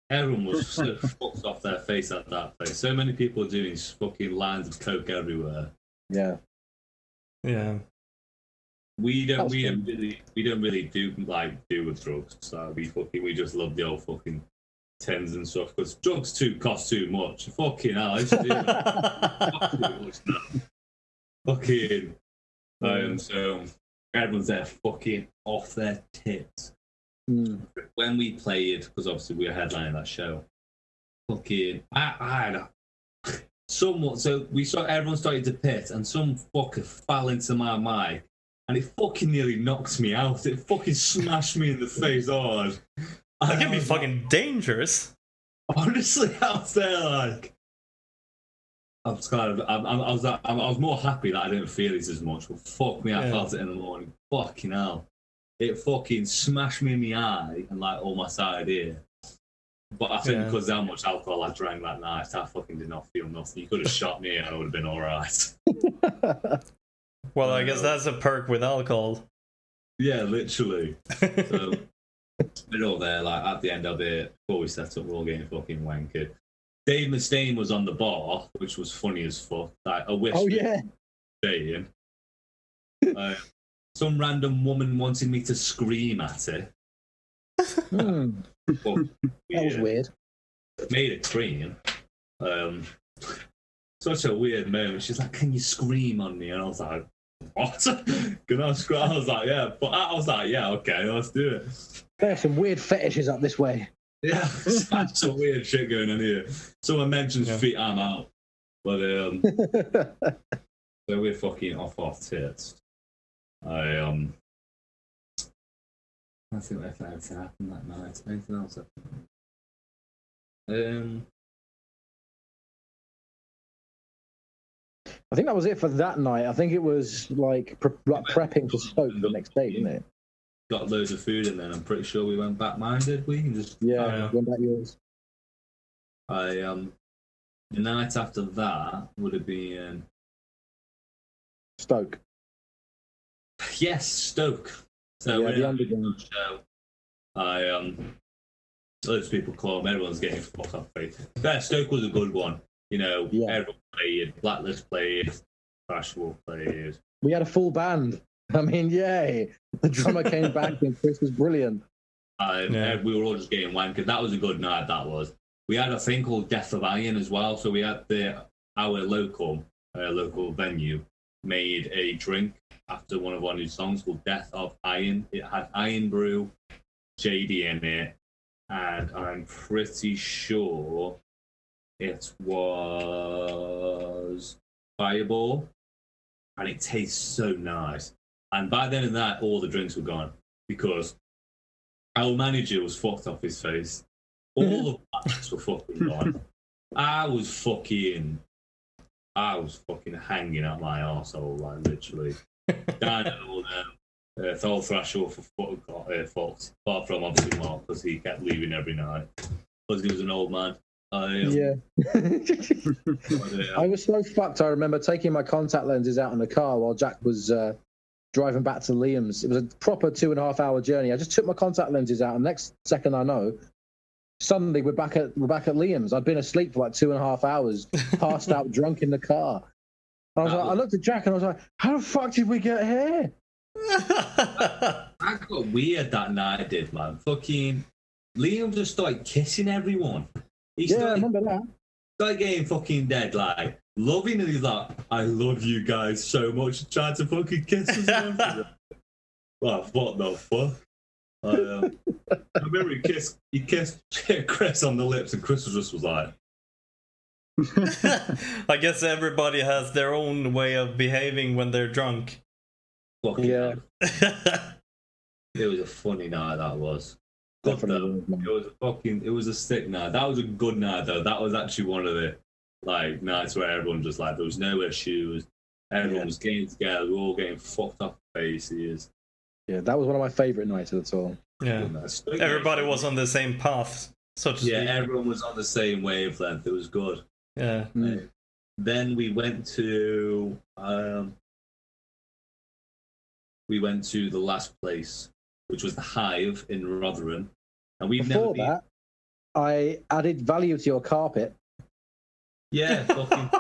Everyone was so fucked off their face at that place. So many people doing fucking lines of coke everywhere. Yeah. Yeah. We don't really do with drugs. So we just love the old fucking tens and stuff, because drugs cost too much. Fucking hell, I used to do that. Fucking. So everyone's there fucking off their tits. When we played, because obviously we were headlining that show, fucking, I had somewhat. So we saw everyone started to piss, and some fucker fell into my mic, and it fucking nearly knocked me out. It fucking smashed me in the face hard. That can be fucking dangerous. Honestly, I was there like, I was more happy that I didn't feel it as much. But fuck me, I felt it in the morning. Fucking hell. It fucking smashed me in the eye and like all my side ear. But I think because of how much alcohol I drank that night, I fucking did not feel nothing. You could have shot me and I would have been alright. Well, I guess that's a perk with alcohol. Yeah, literally. So we're all there, like at the end of it, before we set up, we're all getting fucking wankered. Dave Mustaine was on the bar, which was funny as fuck. Like a wish. Oh yeah. Staying. Some random woman wanted me to scream at her. That was weird. Made it clean. Such a weird moment. She's like, "Can you scream on me?" And I was like, "What? Can I scream?" I was like, "Yeah." But I was like, "Yeah, okay, let's do it." There's some weird fetishes up this way. Yeah, some weird shit going on here. Someone mentions feet, I'm out. But so we're fucking off tits. I think that happened that night. Anything else happened? I think that was it for that night. I think it was like prepping for Stoke the next day, didn't it? Got loads of food, and then I'm pretty sure we went back mine, did we? And just went back yours. The night after that would have been Stoke. Yes, Stoke. So the underground show. Loads of people call them. Everyone's getting fucked off. Yeah, Stoke was a good one. You know, everyone played. Blacklist played. Thrasherwolf played. We had a full band. I mean, yay! The drummer came back and Chris was brilliant. We were all just getting wankered. That was a good night. That was. We had a thing called Death of Iron as well. So we had our local venue made a drink after one of our new songs called Death of Iron. It had iron brew, JD in it, and I'm pretty sure it was Fireball, and it tastes so nice. And by the end of that, all the drinks were gone because our manager was fucked off his face. All the patches were fucking gone. I was fucking hanging out my arsehole, like literally. Down at all them. Thor Thrasherwolf got fucked. Apart from obviously Mark, because he kept leaving every night. Because he was an old man. I was so fucked. I remember taking my contact lenses out in the car while Jack was driving back to Liam's. It was a proper 2.5 hour journey. I just took my contact lenses out, and next second I know, suddenly we're back at Liam's. I'd been asleep for like 2.5 hours, passed out drunk in the car. And I looked at Jack and I was like, "How the fuck did we get here?" I got weird that night. I did, man. Fucking Liam just started kissing everyone. I remember that. Started getting fucking dead, like loving it. He's like, "I love you guys so much." Trying to fucking kiss us. Well, what the fuck? I remember he kissed Chris on the lips, and Chris was like. I guess everybody has their own way of behaving when they're drunk. Yeah. It was a funny night, that was. Definitely. It was a sick night. That was a good night though. That was actually one of the nights where everyone just there was no issues. Everyone was getting together, we were all getting fucked off faces. Yeah, that was one of my favourite nights of the tour. Yeah. Everybody was on the same path, so to speak. Yeah, everyone was on the same wavelength. It was good. Yeah. Then we went to the last place, which was the Hive in Rotherham. And before that, I added value to your carpet. Yeah, fucking.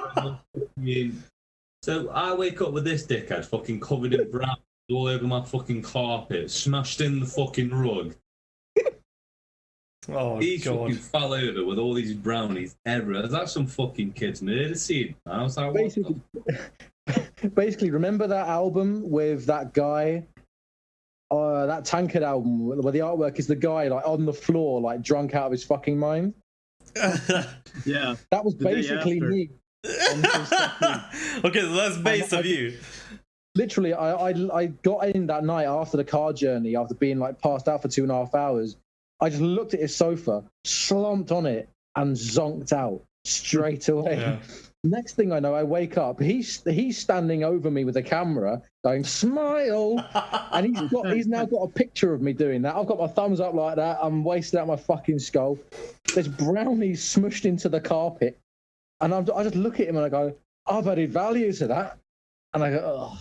So I wake up with this dickhead fucking covered in brown all over my fucking carpet, smashed in the fucking rug. Oh, he God. fucking fell over with all these brownies everywhere. That's some fucking kid's murder scene. I was like, basically, remember that album with that guy, that Tankard album, where the artwork is the guy like on the floor, like drunk out of his fucking mind? Yeah. That was basically me. Okay, so that's based on you. Literally, I got in that night after the car journey, after being like passed out for 2.5 hours. I just looked at his sofa, slumped on it, and zonked out straight away. Yeah. Next thing I know, I wake up. He's standing over me with a camera, going "Smile," and he's now got a picture of me doing that. I've got my thumbs up like that. I'm wasted out my fucking skull. There's brownies smushed into the carpet, and I just look at him and I go, "I've added value to that," and I go, "Oh."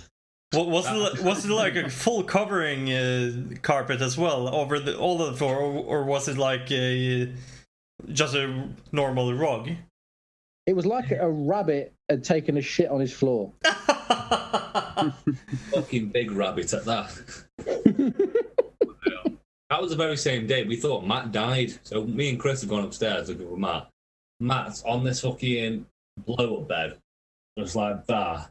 Was it like a full covering carpet as well over all of the floor, or was it like just a normal rug? It was like a rabbit had taken a shit on his floor. Fucking big rabbit at that. That was the very same day. We thought Matt died. So me and Chris have gone upstairs looking for Matt. Matt's on this fucking blow-up bed. Just like that.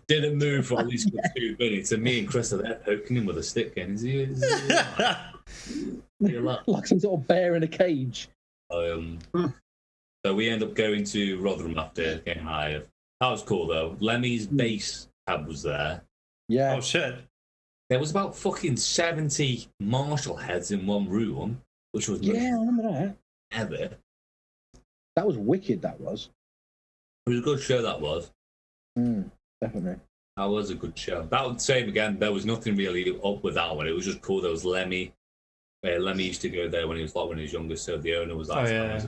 Didn't move for at least 2 minutes. And me and Chris are there poking him with a stick. And is he like some sort of bear in a cage. So we end up going to Rotherham after getting hired. That was cool though. Lemmy's bass cab was there. Yeah. Oh shit. There was about fucking 70 Marshall heads in one room, which was I remember that. Ever. That was wicked. That was. It was a good show. That was. Definitely. That was a good show. That was same again. There was nothing really up with that one. It was just cool. There was Lemmy. Lemmy used to go there when he was younger. So the owner was like,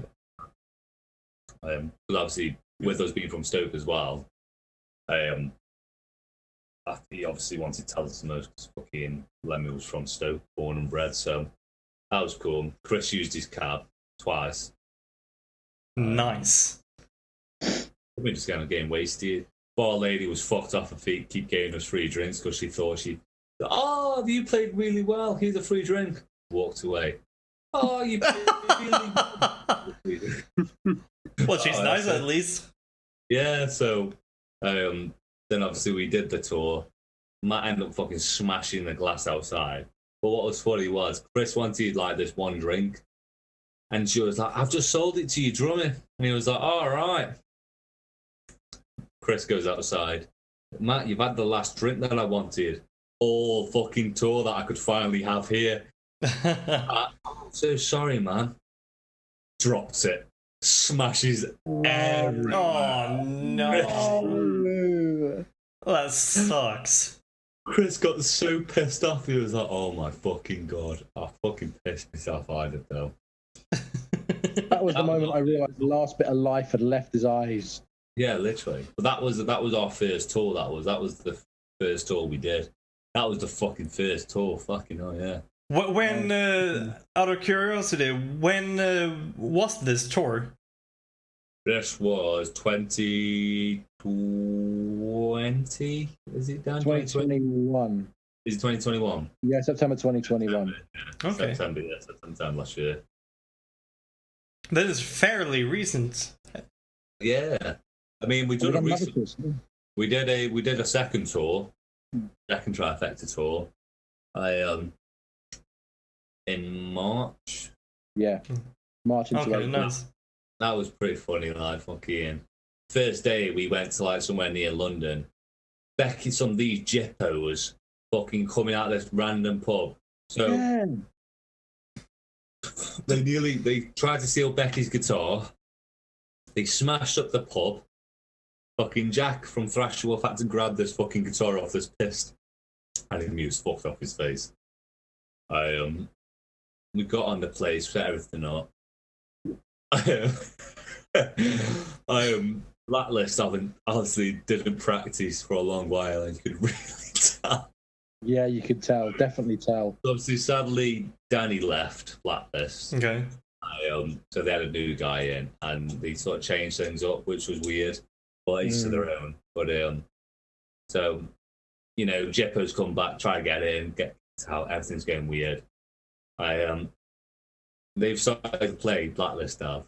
but obviously with us being from Stoke as well, he obviously wanted to tell us the most because fucking Lemmy was from Stoke, born and bred. So that was cool. Chris used his cab twice. Nice. We're just getting wasted. Bar lady was fucked off her feet, keep getting us free drinks because she thought you played really well. Here's a free drink. Walked away. Oh, you played really well. Well, she's nice at least. Yeah, so then obviously we did the tour. Matt ended up fucking smashing the glass outside. But what was funny was Chris wanted like this one drink. And she was like, I've just sold it to you, drummer. And he was like, all right. Chris goes outside. Matt, you've had the last drink that I wanted. All fucking tour that I could finally have here. I'm so sorry, man. Drops it. Smashes everything. Oh, no. That sucks. Chris got so pissed off. He was like, oh my fucking God. I fucking pissed myself. I did though. That was the moment I realised the last bit of life had left his eyes. Yeah, literally. But that was our first tour. That was the first tour we did. That was the fucking first tour. Fucking hell, yeah. When out of curiosity, when was this tour? This was 2020. Is it done? 2021. Is it 2021? Yeah, September 2021. Okay. September last year. That is fairly recent. Yeah. I mean, we did a second tour, second Trifecta tour, in March. Yeah, March into April. Nice. That was pretty funny. Like fucking first day, we went to like somewhere near London. Becky, some of these jippos fucking coming out of this random pub. So they tried to steal Becky's guitar. They smashed up the pub. Fucking Jack from Thrasherwolf had to grab this fucking guitar off this pissed. And he was fucked off his face. We got on the place, set everything up. Blacklist obviously didn't practice for a long while, and you could really tell. Yeah, you could tell, definitely tell. Obviously, sadly, Danny left Blacklist. Okay. So they had a new guy in, and they sort of changed things up, which was weird. But each to their own. But so you know, Jeppo's come back, try to get in, get out. Everything's going weird. They've started to play Blacklist now,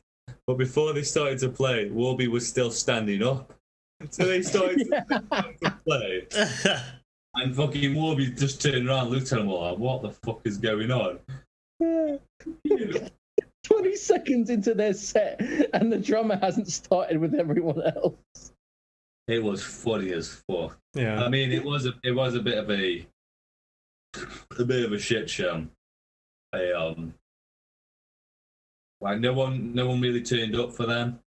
but before they started to play, Warby was still standing up. So they started to play, and fucking Warby just turned around, looked at him like, "What the fuck is going on?" 20 seconds into their set, and the drummer hasn't started with everyone else. It was funny as fuck. Yeah, I mean, it was a bit of a shit show. Like no one really turned up for them.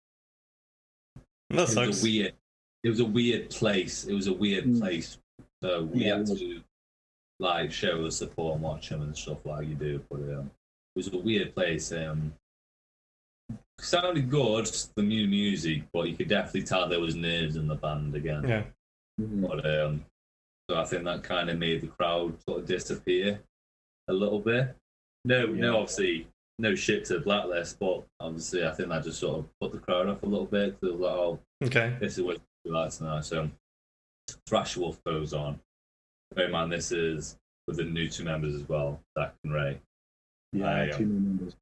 That sucks. It was a weird place. So we had to like show the support and watch them and stuff like you do. But it was a weird place. Sounded good, the new music, but you could definitely tell there was nerves in the band again. Yeah. But so I think that kind of made the crowd sort of disappear a little bit. No, obviously, no shit to Blacklist, but obviously I think that just sort of put the crowd off a little bit. It was like, oh, okay, this is what we like tonight. So Thrasherwolf goes on. Hey man, this is with the new two members as well, Zach and Ray. Yeah, two new members.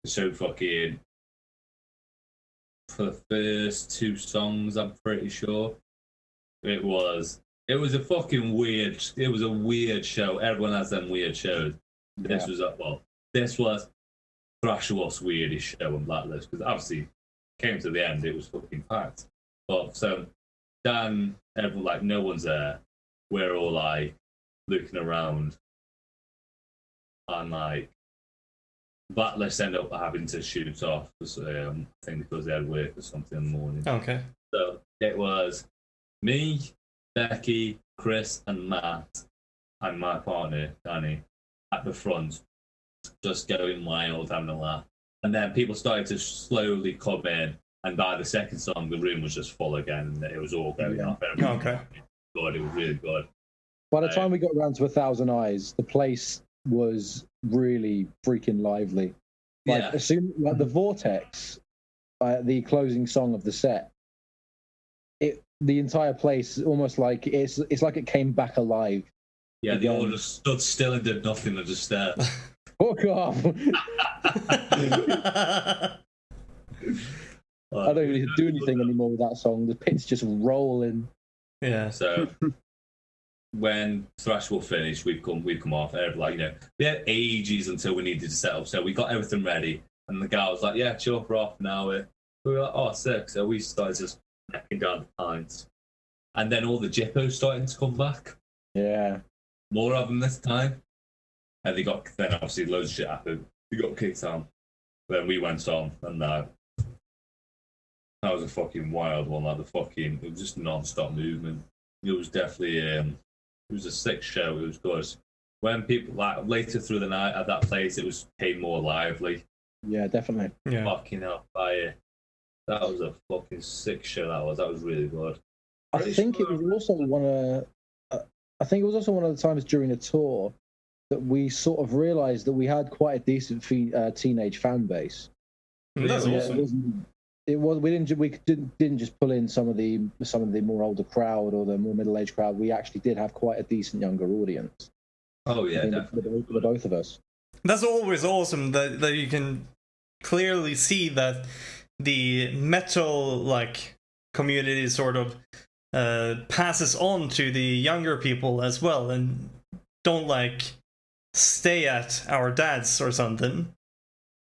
So fucking for the first two songs, I'm pretty sure it was a fucking weird. It was a weird show. Everyone has them weird shows. This was Thrasherwolf's weirdest show on Blacklist because obviously came to the end, it was fucking packed. But so Dan, everyone like no one's there. We're all like looking around, and like Blacklist end up having to shoot off because I think because they had work or something in the morning. Okay. So it was me, Becky, Chris, and Matt, and my partner Danny at the front, just going wild, having a laugh. And then people started to slowly come in, and by the second song, the room was just full again, and it was all going off. Okay. Good, it was really good. By the time we got around to 1,000 Eyes, the place was really freaking lively. Like, Yeah. as soon like the Vortex, the closing song of the set, the entire place almost like it's like it came back alive. Yeah, they all just stood still and did nothing and just stared. Fuck off! I don't even do anything anymore with that song. The pit's just rolling. Yeah. So when Thrasherwolf finished, we'd come off. Like, you know, we had ages until we needed to set up. So we got everything ready, and the guy was like, "Yeah, chill, we're off now." We were like, "Oh, sick!" So we started just necking down the pints, and then all the jippos starting to come back. Yeah, more of them this time, and then obviously loads of shit happened. They got kicked out. Then we went on, and that was a fucking wild one. Like it was just non-stop movement. It was definitely it was a sick show. It was good. When people like later through the night at that place, it became more lively. Yeah, definitely. Yeah. Fucking hell, fire! That was a fucking sick show. That was really good. I think it was also one of the times during the tour that we sort of realised that we had quite a decent teenage fan base. That's awesome. We didn't just pull in some of the more older crowd or the more middle-aged crowd. We actually did have quite a decent younger audience. Oh yeah, definitely. For both of us. That's always awesome that you can clearly see that the metal like community sort of passes on to the younger people as well, and don't like stay at our dads or something.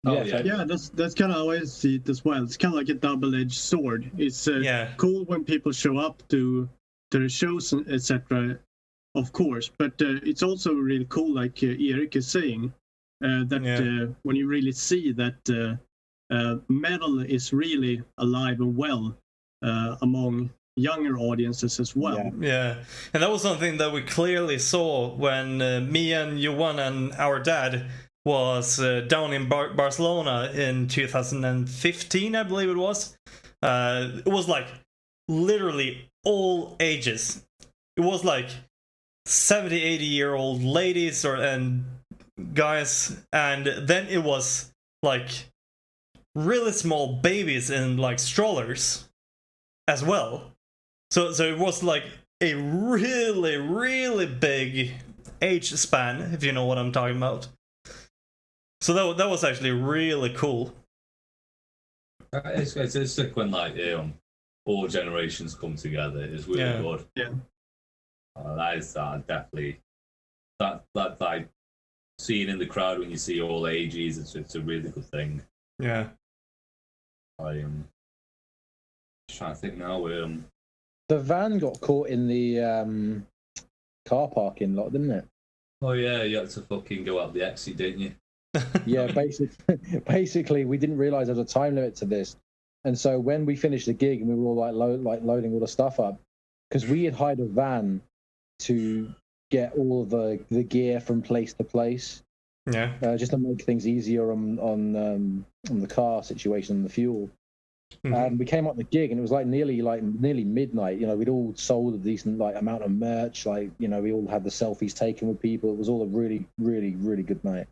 Oh, yeah, that's kind of how I see it as well. It's kind of like a double-edged sword. It's cool when people show up to the shows, etc. Of course, but it's also really cool, like Erik is saying, that when you really see that metal is really alive and well among younger audiences as well. Yeah, and that was something that we clearly saw when me and Johan and our dad was down in Barcelona in 2015, I believe it was. It was like literally all ages. It was like 70, 80-year-old ladies and guys, and then it was like really small babies in like strollers as well. So it was like a really, really big age span, if you know what I'm talking about. So that was actually really cool. It's sick when like all generations come together. It's really good. Yeah. That is definitely that like seeing in the crowd when you see all ages. It's a really good thing. Yeah. I'm trying to think now. The van got caught in the car parking lot, didn't it? Oh yeah, you had to fucking go out the exit, didn't you? Yeah, basically, we didn't realize there was a time limit to this, and so when we finished the gig and we were all loading all the stuff up, because we had hired a van to get all the gear from place to place, just to make things easier on the car situation and the fuel. Mm-hmm. And we came up the gig and it was nearly midnight. You know, we'd all sold a decent amount of merch. Like, you know, we all had the selfies taken with people. It was all a really, really, really good night.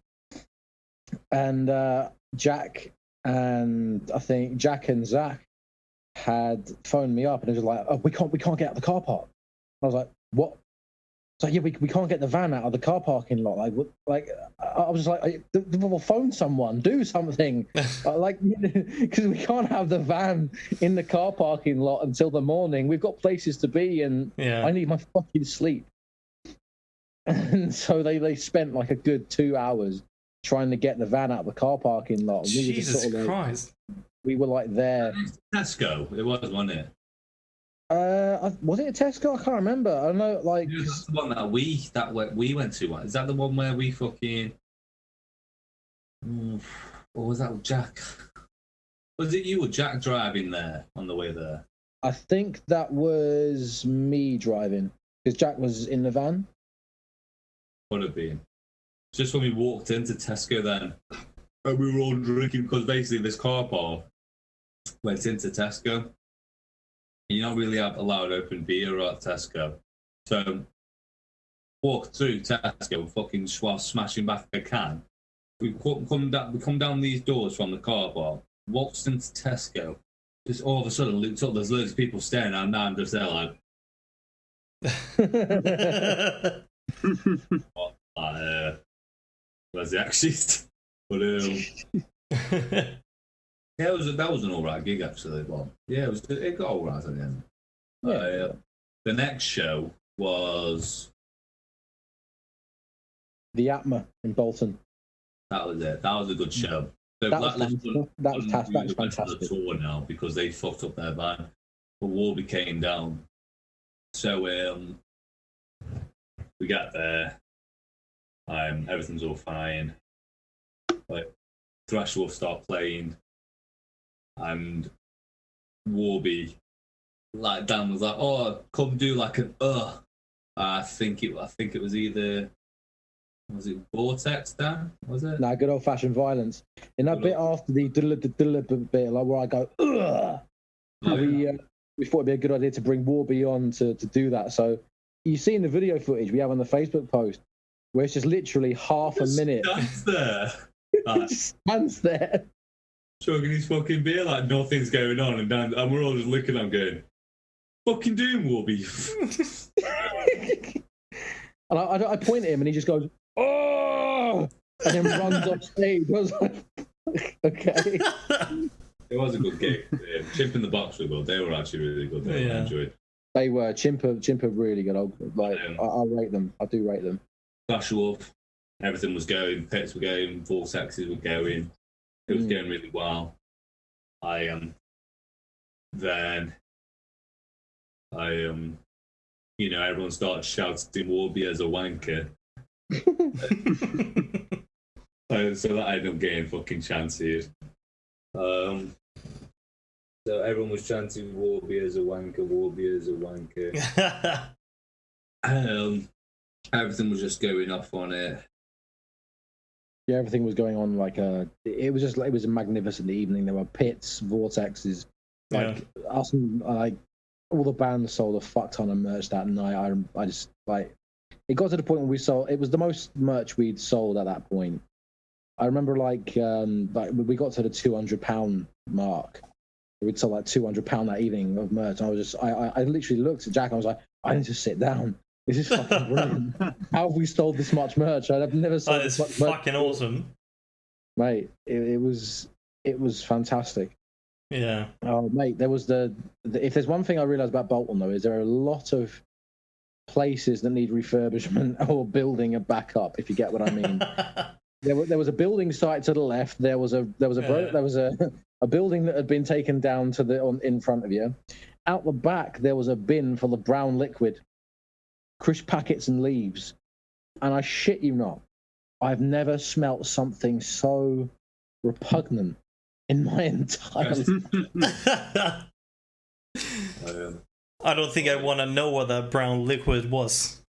And Jack and Zach had phoned me up and it was like, "Oh, we can't get out of the car park." I was like, "What?" It's like, "Yeah, we can't get the van out of the car parking lot." I was just like, "Well, phone someone, do something." Because we can't have the van in the car parking lot until the morning. We've got places to be, and I need my fucking sleep. And so they spent like a good 2 hours trying to get the van out of the car parking lot. And Jesus Christ! We were like there. Tesco, it was, wasn't it? Was it a Tesco? I can't remember. I don't know, like that's the one that we went to. Is that the one where we fucking? Or was that Jack? Was it you or Jack driving there on the way there? I think that was me driving because Jack was in the van. Would have been. Just when we walked into Tesco then, and we were all drinking, because basically this car park went into Tesco. You're not really allowed open beer at Tesco. So, walked through Tesco, fucking smashing back a can. We come down these doors from the car park, walked into Tesco. Just all of a sudden looked up, there's loads of people staring at me, and I'm just there like... Where's the actually? But yeah, that was an alright gig actually. Well, yeah, it got alright at the end. The next show was the Atma in Bolton. That was it. That was a good show. That was fantastic. The tour now because they fucked up their van. But Warby came down, so we got there. Everything's all fine. Like Thrasherwolf start playing, and Warby, like Dan was like, "Oh, come do like an I think it was either Vortex, Dan? Was it? No, good old fashioned violence. In that bit after the bit, like where I go, we thought it'd be a good idea to bring Warby on to do that. So you see in the video footage we have on the Facebook post. Where it's just literally half a minute. Stands there. Stands there. Chugging his fucking beer like nothing's going on, and we're all just looking at him going, fucking doing Warby. And I point at him and he just goes, oh! And then runs off stage. I was like, okay. It was a good gig. Yeah, Chimp in the Box were good. They were actually really good. I enjoyed. They were. Chimp are really good. I rate them. I do rate them. Thrasherwolf, everything was going, pits were going, vortexes were going. It was going really well. Everyone started shouting Warby as a wanker. so that ended up getting fucking chanted. So everyone was chanting Warby as a wanker, Warby as a wanker. Everything was just going off on it. Yeah, everything was going on like it was a magnificent evening. There were pits, vortexes, us, like all the bands sold a fuck ton of merch that night. I just like it got to the point where we sold. It was the most merch we'd sold at that point. I remember like we got to the £200 mark. We'd sold like £200 that evening of merch. And I literally looked at Jack and I was like, I need to sit down. This is fucking brilliant. How have we sold this much merch? I've never sold this much merch. Fucking awesome. Mate, it was fantastic. Yeah. Oh, mate, there was if there's one thing I realised about Bolton though, is there are a lot of places that need refurbishment or building a backup, if you get what I mean. There was a building site to the left. There was a building that had been taken down in front of you. Out the back there was a bin full of brown liquid, crisp packets and leaves, and I shit you not, I've never smelt something so repugnant in my entire life. I don't think I want to know what that brown liquid was.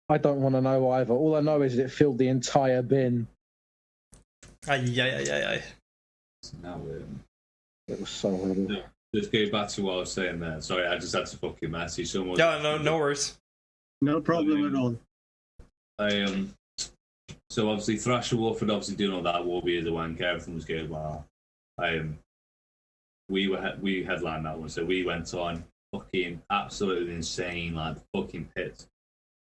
I don't want to know either. All I know is it filled the entire bin. Aye. Now, it was so horrible. Just go back to what I was saying there. Sorry, I just had to fucking message someone. No worries. No problem at all. So obviously Thrasherwolf had obviously doing all that. Warby as a wanker, everything was going well. We headlined that one, so we went on fucking absolutely insane, like fucking pits.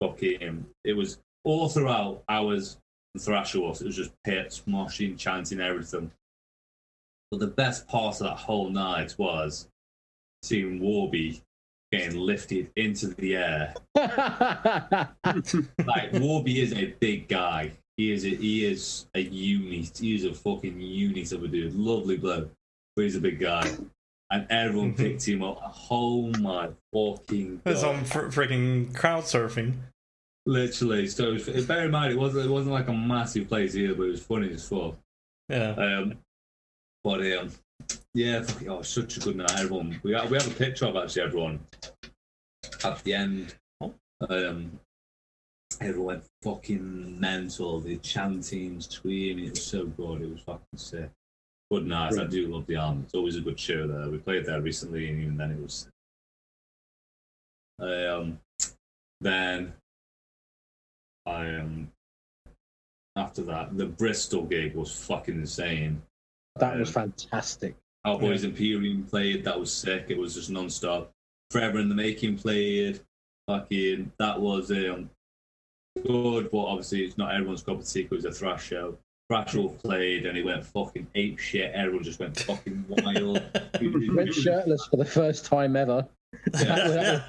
Fucking, it was all throughout ours and Thrasherwolf. It was just pits, moshing, chanting, everything. But the best part of that whole night was seeing Warby getting lifted into the air. Like, Warby is a big guy. He is a unit. He is a fucking unit of a dude. Lovely bloke, but he's a big guy. And everyone picked him up. Oh my fucking god! It's on freaking crowd surfing. Literally. So bear in mind, it wasn't like a massive place either, but it was funny as fuck. Yeah. Yeah, oh, such a good night, everyone. We have a picture of actually everyone at the end. Everyone went fucking mental. The chanting, screaming, it was so good. It was fucking sick. Good night. I do love the Arm. It's always a good show there. We played there recently, and even then it was. Then after that, the Bristol gig was fucking insane. That was fantastic. Our boys Imperium played. That was sick. It was just non-stop. Forever in the Making played. Fucking that was good, but obviously it's not everyone's cup of tea. It was a thrash show. Thrasherwolf played and he went fucking ape shit. Everyone just went fucking wild. He went shirtless for the first time ever. Yeah.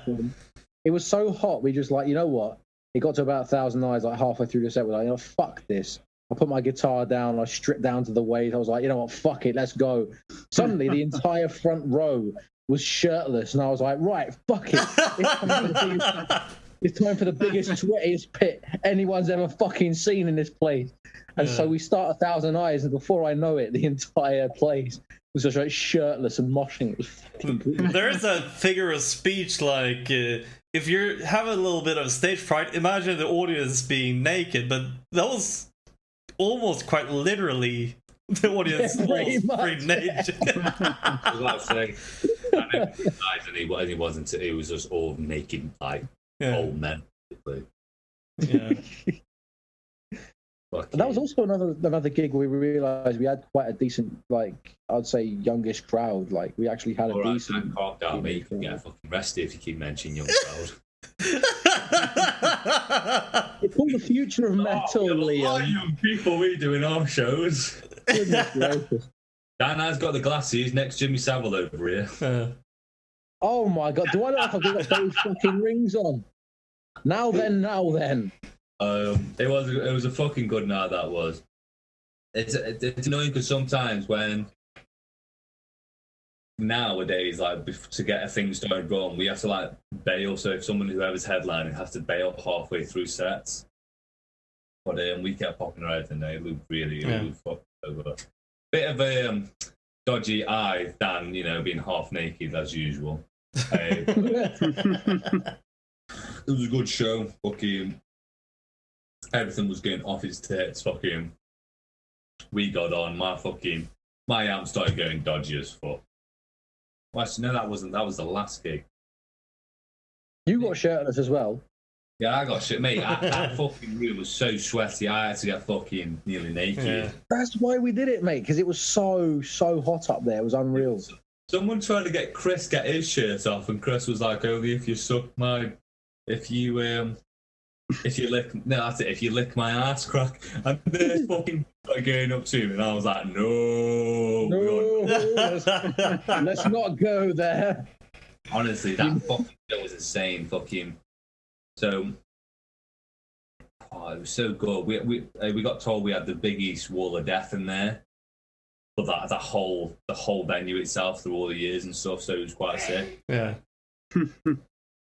It was so hot. We just like, you know what? It got to about 1,000 eyes like halfway through the set. We're like, you know, fuck this. I put my guitar down. I stripped down to the waist. I was like, you know what? Fuck it. Let's go. Suddenly, the entire front row was shirtless, and I was like, right, fuck it. It's time for the biggest, sweatiest pit anyone's ever fucking seen in this place. And so we start 1,000 eyes, and before I know it, the entire place was just like shirtless and moshing. It was fucking brutal. There is a figure of speech like, if you have a little bit of stage fright, imagine the audience being naked, but that was almost quite literally the audience was pretty naked. I was about to say, and he wasn't. He was just all naked, like old men. Yeah. And that was also another gig where we realised we had quite a decent, like, I'd say, youngish crowd. Like, we actually had a decent. Calm down, mate. You can get fucking rested if you keep mentioning young crowd. It's all the future of metal, Liam. A lot of young people we do in our shows. Goodness gracious. Dan has got the glasses. Next, Jimmy Savile over here. Oh my god! Do I look like I've got those fucking rings on? Now then. It was a fucking good night. That was. It's annoying because sometimes when nowadays, like, to get a thing started wrong, we have to like bail. So if whoever's headlining has to bail halfway through sets, but we kept popping around and it looked really fucked over. Bit of a dodgy eye, Dan, being half naked as usual. It was a good show. Fucking everything was getting off his tits. Fucking we got on. My amp started going dodgy as fuck. Well, actually, no, that was the last gig. You got shirtless as well. Yeah, I got shit, mate. That fucking room was so sweaty. I had to get fucking nearly naked. Yeah. That's why we did it, mate. Because it was so hot up there. It was unreal. Someone tried to get Chris get his shirt off, and Chris was like, "Only if you if you lick my ass crack." And they fucking started going up to him, and I was like, "No, let's not go there." Honestly, that fucking show was insane. Fucking so. Oh, it was so good. We got told we had the biggest wall of death in there. But the whole venue itself through all the years and stuff, so it was quite sick. Yeah.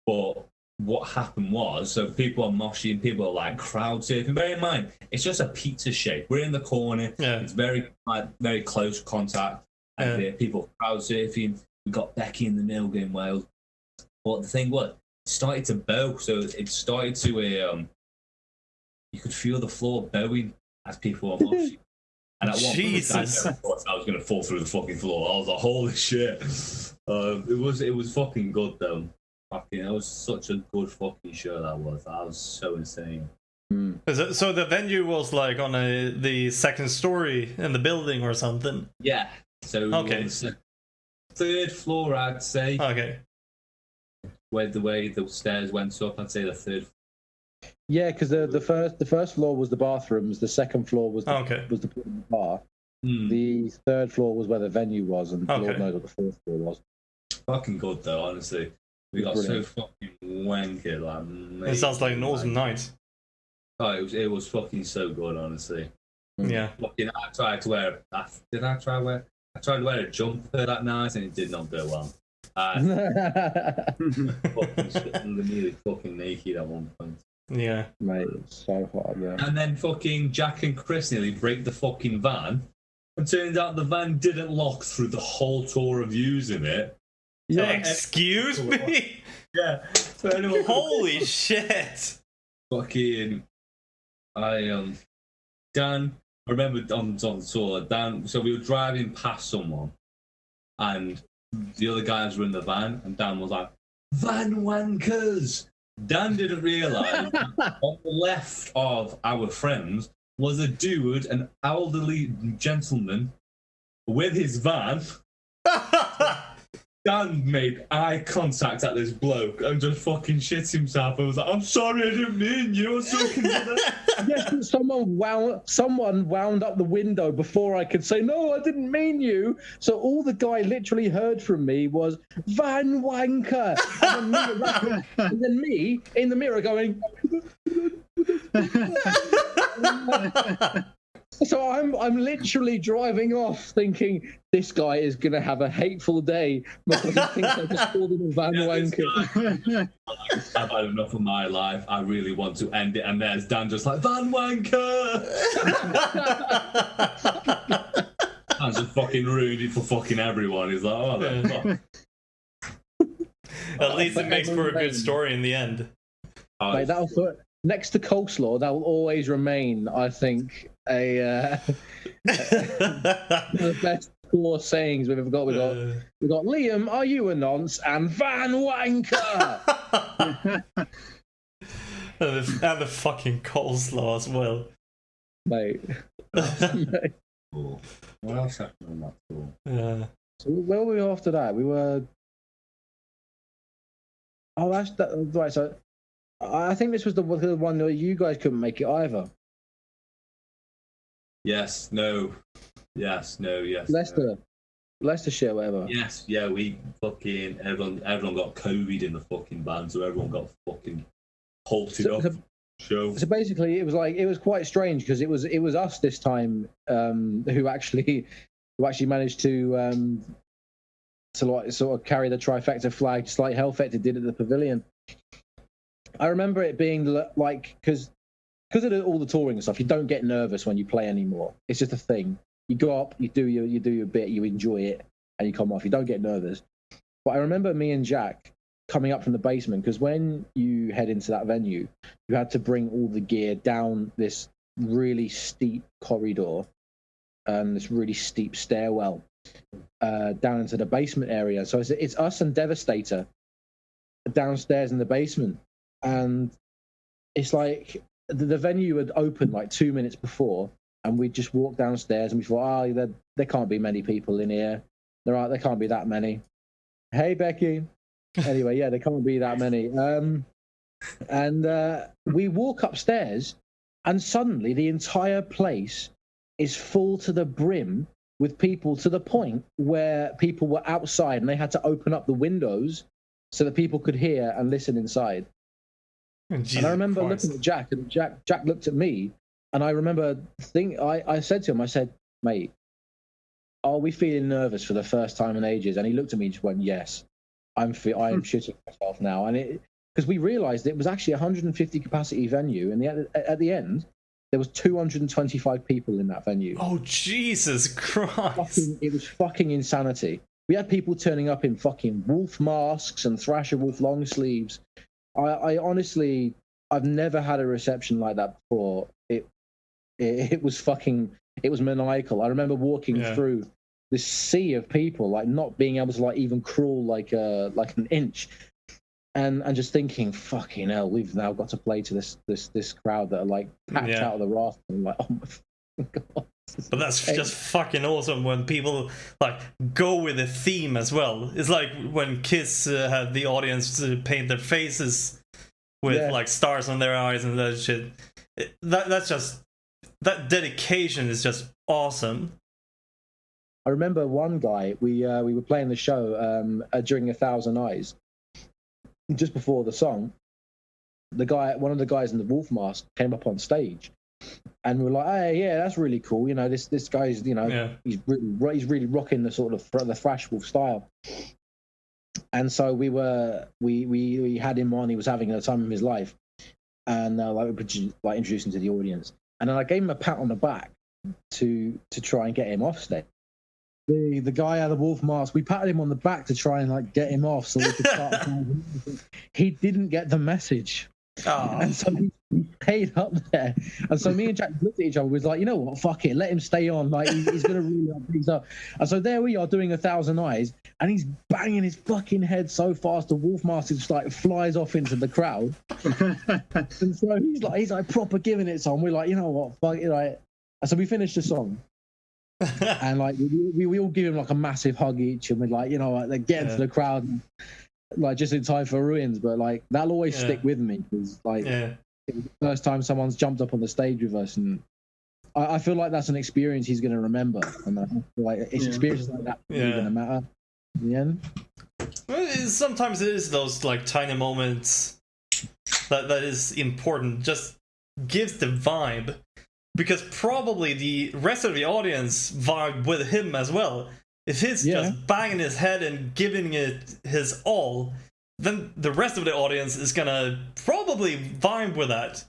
But what happened was, so people are moshing, people are like crowd surfing. Bear in mind, it's just a pizza shape. We're in the corner. Yeah. It's very close contact, and people crowd surfing. We got Becky in the middle going wild. But the thing was, it started to bow, so it started to you could feel the floor bowing as people were moshing. And at one point, I was going to fall through the fucking floor. I was like, holy shit. It was fucking good, though. Fucking, it was such a good fucking show, that was. That was so insane. So the venue was like on the second story in the building or something? Yeah. So okay. On the third floor, I'd say. Okay. Where the way the stairs went up, I'd say the third. Yeah, because the first floor was the bathrooms, the second floor was the bar. The third floor was where the venue was, and Lord knows what the fourth floor was. Fucking good though, honestly. We got so fucking wanky, like. It sounds like an awesome night. Oh, it was fucking so good, honestly. Yeah. Fucking, I tried to wear a jumper that night, and it did not go well. Nearly fucking naked at one point. Yeah. Mate, it's so hot, yeah. And then fucking Jack and Chris nearly break the fucking van And turns out the van didn't lock through the whole tour of using it. Yeah. Excuse me? Yeah. So anyway, holy shit. Fucking, Dan, I remember on the tour, Dan, so we were driving past someone and the other guys were in the van and Dan was like, "Van wankers!" Dan didn't realise on the left of our friends was a dude, an elderly gentleman with his van. Dan made eye contact at this bloke and just fucking shit himself. I was like, "I'm sorry, I didn't mean you." I was talking to Yes, someone wound up the window before I could say, "No, I didn't mean you." So all the guy literally heard from me was "Van wanker," and then me in the mirror going. So I'm literally driving off thinking this guy is gonna have a hateful day because he thinks I just called him a van wanker. I've had enough of my life. I really want to end it. And there's Dan just like, "Van wanker!" Dan's just fucking ruined it for fucking everyone. He's like, "Oh, the fuck." At least it makes for a good story in the end. Like, next to coleslaw, that will always remain, I think, the best four sayings we've got. We've got Liam, are you a nonce? And Van wanker. and the fucking coleslaw as well. Mate. Cool. What else happened on that tour? Yeah. So where were we after that? We were. Oh, that's that. Right. So I think this was the one where you guys couldn't make it either. Yes, no. Yes, no, yes. Leicestershire, whatever. Yes, yeah, we fucking everyone got COVID in the fucking band, so everyone got fucking halted off. So basically, it was quite strange because it was us this time who actually managed to like sort of carry the trifecta flag, just like Hellfekted did at the pavilion. I remember it being like because of all the touring and stuff, you don't get nervous when you play anymore. It's just a thing. You go up, you do your bit, you enjoy it, and you come off. You don't get nervous. But I remember me and Jack coming up from the basement because when you head into that venue, you had to bring all the gear down this really steep corridor, this really steep stairwell down into the basement area. So it's us and Devastator downstairs in the basement, and it's like the venue had opened like 2 minutes before, and we just walked downstairs and we thought, there can't be many people in here. There can't be that many. Hey, Becky. Anyway, yeah, there can't be that many. And we walk upstairs, and suddenly the entire place is full to the brim with people, to the point where people were outside and they had to open up the windows so that people could hear and listen inside. Jesus and I remember Christ. looking at Jack, and Jack looked at me, and I remember I said to him, I said, "Mate, are we feeling nervous for the first time in ages?" And he looked at me and just went, "Yes, I am shitting myself now." And because we realised it was actually a 150 capacity venue, and at the end there was 225 people in that venue. Oh, Jesus Christ! It was fucking insanity. We had people turning up in fucking wolf masks and Thrasherwolf long sleeves. I honestly, I've never had a reception like that before. It was maniacal. I remember walking through this sea of people, like not being able to like even crawl like an inch, and just thinking, fucking hell, we've now got to play to this crowd that are like packed out of the raft. And like, oh my god. But that's just fucking awesome when people like go with the theme as well. It's like when Kiss had the audience paint their faces with like stars on their eyes and that shit. That dedication is just awesome. I remember one guy, we were playing the show during 1,000 Eyes. Just before the song, one of the guys in the wolf mask came up on stage. And we were like, "Hey, yeah, that's really cool. You know, this guy's, he's really rocking the sort of the Thrasherwolf style." And so we had him on. He was having the time of his life, and we introduced him to the audience. And then I gave him a pat on the back, to try and get him off stage. The guy out of the wolf mask, we patted him on the back to try and like get him off so we could start. He didn't get the message. Oh. And so he stayed up there. And so me and Jack looked at each other, was like, you know what, fuck it, let him stay on. Like he's gonna really up things up. And so there we are doing 1,000 Eyes, and he's banging his fucking head so fast the wolf mask just like flies off into the crowd. And so he's like proper giving it some. We're like, you know what, fuck it, like. And so we finished the song. And like we all give him like a massive hug each, and we're like, you know what, like get into the crowd. Like just in time for Ruins, but like that'll always stick with me because like it was the first time someone's jumped up on the stage with us, and I feel like that's an experience he's going to remember, and I feel like it's experiences like that that are going to matter in the end. Well, sometimes it is those like tiny moments that is important. Just gives the vibe, because probably the rest of the audience vibe with him as well. If he's just banging his head and giving it his all, then the rest of the audience is gonna probably vibe with that.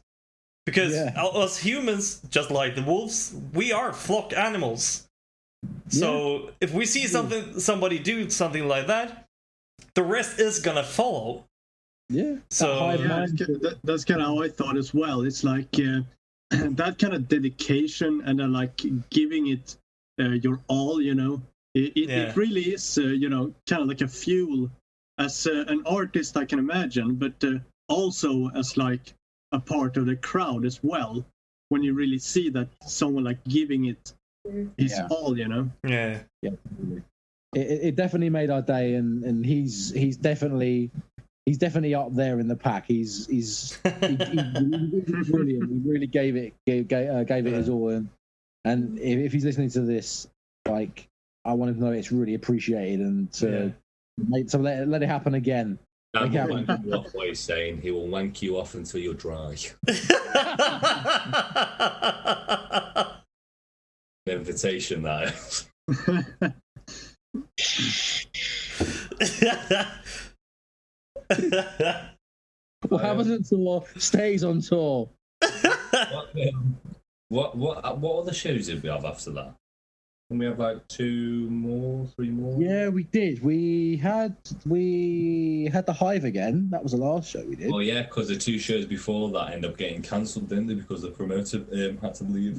Because us humans, just like the wolves, we are flock animals. So if we see somebody do something like that, the rest is gonna follow. Yeah. So that's kind of how I thought as well. It's like that kind of dedication and then like giving it your all, you know. It really is, you know, kind of like a fuel as an artist, I can imagine, but also as like a part of the crowd as well. When you really see that someone like giving it his all, you know. Yeah. It definitely made our day, and he's definitely up there in the pack. He's brilliant. He really gave it his all, and if he's listening to this, like. I want him to know it's really appreciated, and to let it happen again. That will wank you off what he's saying. He will wank you off until you're dry. An invitation, that is. What happens on tour stays on tour. What other shows did we have after that? And we have like 3 more. Yeah, we did. We had the Hive again. That was the last show we did. Oh yeah, because the 2 shows before that ended up getting cancelled, didn't they? Because the promoter had to leave.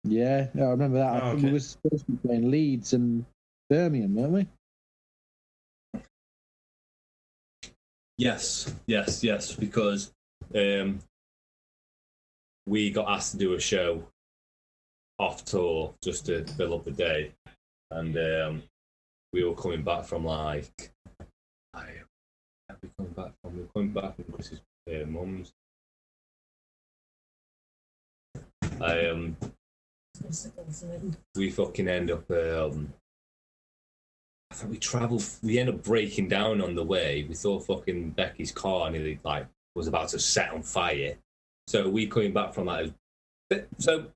Yeah, I remember that. Oh, okay. We were supposed to be playing Leeds and Birmingham, weren't we? Yes, because we got asked to do a show off tour just to fill up the day, and we were coming back from like we were coming back from Chris's mum's. We fucking end up I think we end up breaking down on the way. We thought fucking Becky's car nearly like was about to set on fire, so we coming back from that. So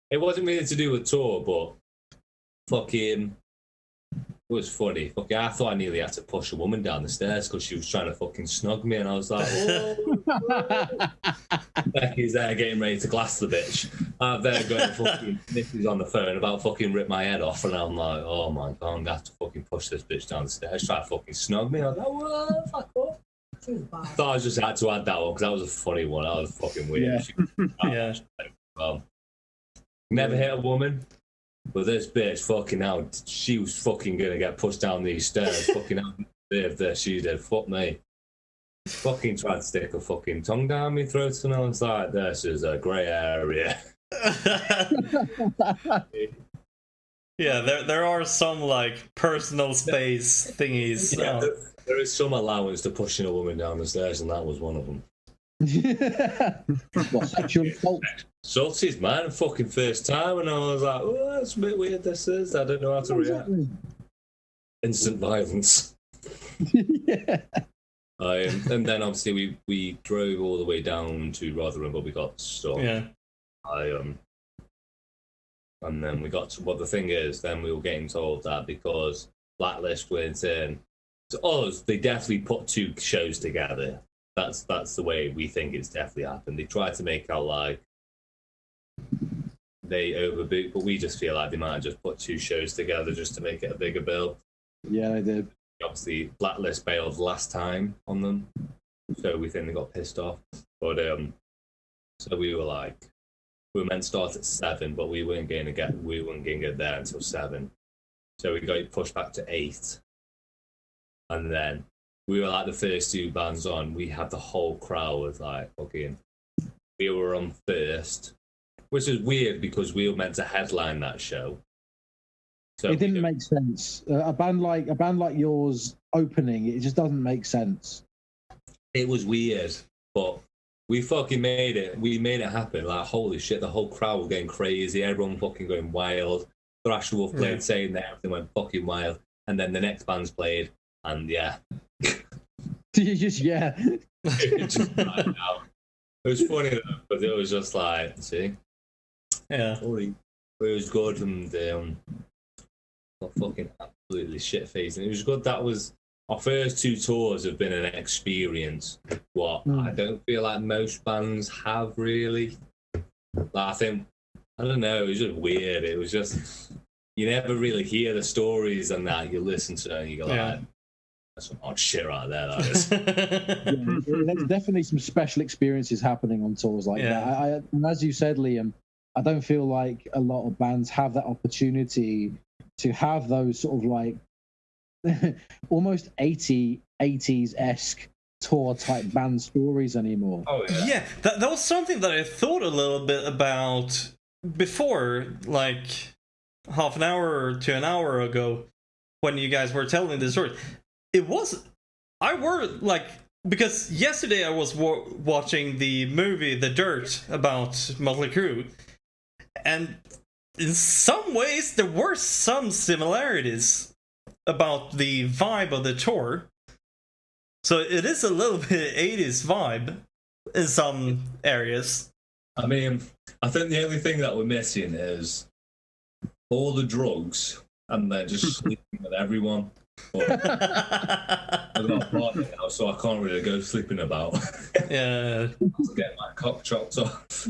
it wasn't really to do with tour, but fucking it was funny. Fucking, I thought I nearly had to push a woman down the stairs because she was trying to fucking snog me, and I was like, oh. Becky's there getting ready to glass the bitch. I'm there going fucking Nicky's on the phone about fucking rip my head off, and I'm like, oh my god, I'm gonna have to fucking push this bitch down the stairs, try to fucking snog me. I was like, whoa, fuck off. I thought I just had to add that one because that was a funny one. That was fucking weird. Never hit a woman, but this bitch fucking out. She was fucking gonna get pushed down these stairs. Fucking out there, she did. Fuck me. Fucking tried to stick a fucking tongue down my throat, and I was like, this is a grey area. Yeah, there are some like personal space thingies. Yeah, there is some allowance to pushing a woman down the stairs, and that was one of them. What, sexual assault? Salty's man, fucking first time, and I was like, oh, that's a bit weird. This is. I don't know how to react. Instant violence. Yeah. And then obviously we drove all the way down to Rotherham, but we got stuck. Yeah. And then we got to, what the thing is, then we were getting told that because Blacklist went in to us, they definitely put 2 shows together. That's the way we think it's definitely happened. They tried to make out like they overbooked, but we just feel like they might have just put 2 shows together just to make it a bigger bill. Yeah, they did. Obviously, Blacklist bailed last time on them, so we think they got pissed off. But so we were like, we were meant to start at 7, but we weren't going to get there until 7. So we got pushed back to 8, and then we were like the first 2 bands on. We had the whole crowd like fucking. We were on first, which is weird because we were meant to headline that show. So it didn't make sense. A band like yours opening, it just doesn't make sense. It was weird, but we fucking made it. We made it happen. Like, holy shit, the whole crowd was getting crazy. Everyone fucking going wild. Thrasherwolf played, saying that everything went fucking wild. And then the next bands played, and yeah. You just, yeah. It just died out. It was funny though, but it was just like, see? Yeah. It was good, and got fucking absolutely shit-faced. And it was good. That was, our first 2 tours have been an experience. I don't feel like most bands have really. Like, I don't know, it was just weird. It was just, you never really hear the stories and that. You listen to it and you go like, that's some odd shit right there, that is. There's definitely some special experiences happening on tours like that. And as you said, Liam, I don't feel like a lot of bands have that opportunity to have those sort of like almost 80s-esque tour type band stories anymore. Oh yeah. That was something that I thought a little bit about before, like half an hour to an hour ago, when you guys were telling the story. Because yesterday I was watching the movie The Dirt about Motley Crue, and in some ways there were some similarities about the vibe of the tour. So it is a little bit 80s vibe in some areas. I mean, I think the only thing that we're missing is all the drugs and then just sleeping with everyone. But I've got a partner now, so I can't really go sleeping about. Yeah. To get my cock chopped off.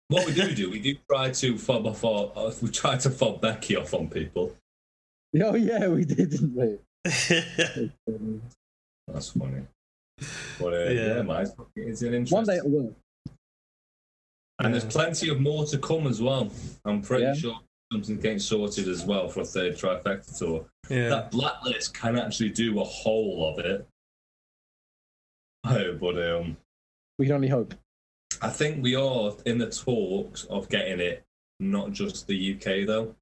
What we do, we try to fob off we try to fob Becky off on people. Oh yeah, we did, didn't we? That's funny. But man, it's an interesting. One day it will. And there's plenty of more to come as well. I'm pretty sure something's getting sorted as well for a 3rd Trifecta tour. Yeah. That Blacklist can actually do a whole of it. Oh, but we can only hope. I think we are in the talks of getting it, not just the UK though.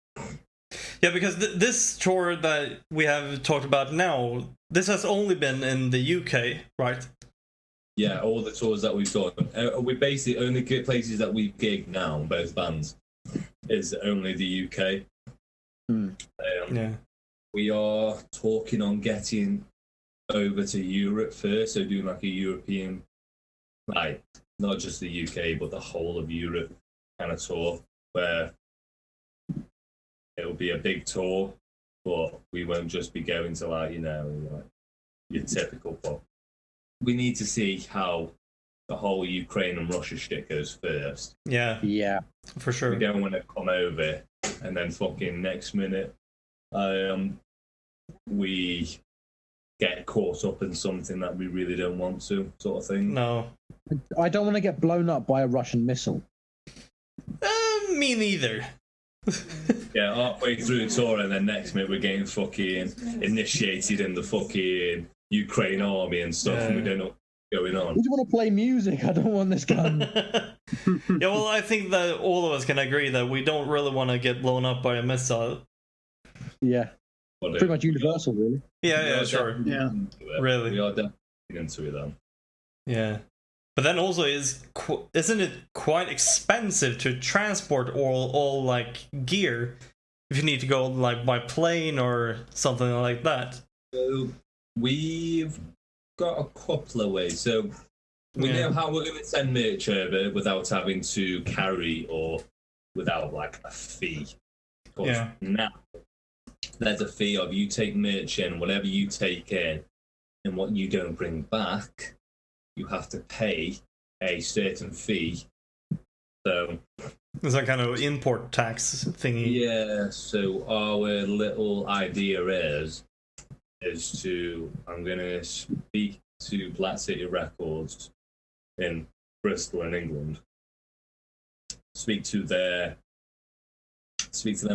Yeah, because this tour that we have talked about now, this has only been in the UK, right? Yeah, all the tours that we've done. We basically only get places that we gig now, both bands, is only the UK. We are talking on getting over to Europe first, so doing like a European, like not just the UK, but the whole of Europe kind of tour, where it'll be a big tour, but we won't just be going to like, your typical pub. We need to see how the whole Ukraine and Russia shit goes first. Yeah, for sure. We don't want to come over and then fucking next minute we get caught up in something that we really don't want to, sort of thing. No. I don't want to get blown up by a Russian missile. Me neither. Yeah, halfway through the tour and then next minute we're getting fucking initiated in the fucking Ukraine army and stuff, and we don't know what's going on. I just want to play music. I don't want this gun. Yeah, well, I think that all of us can agree that we don't really want to get blown up by a missile. Yeah. But, pretty much universal, really. Yeah, sure. Yeah. Really. We are definitely into it then. Yeah. But then also, isn't it quite expensive to transport all like gear if you need to go like by plane or something like that? So we've got a couple of ways. So we know how we're going to send merch over without having to carry or without like a fee. But now there's a fee of you take merch in, whatever you take in, and what you don't bring back, you have to pay a certain fee. So it's that kind of import tax thingy. Yeah, so our little idea is to, I'm going to speak to Black City Records in Bristol in England, speak to them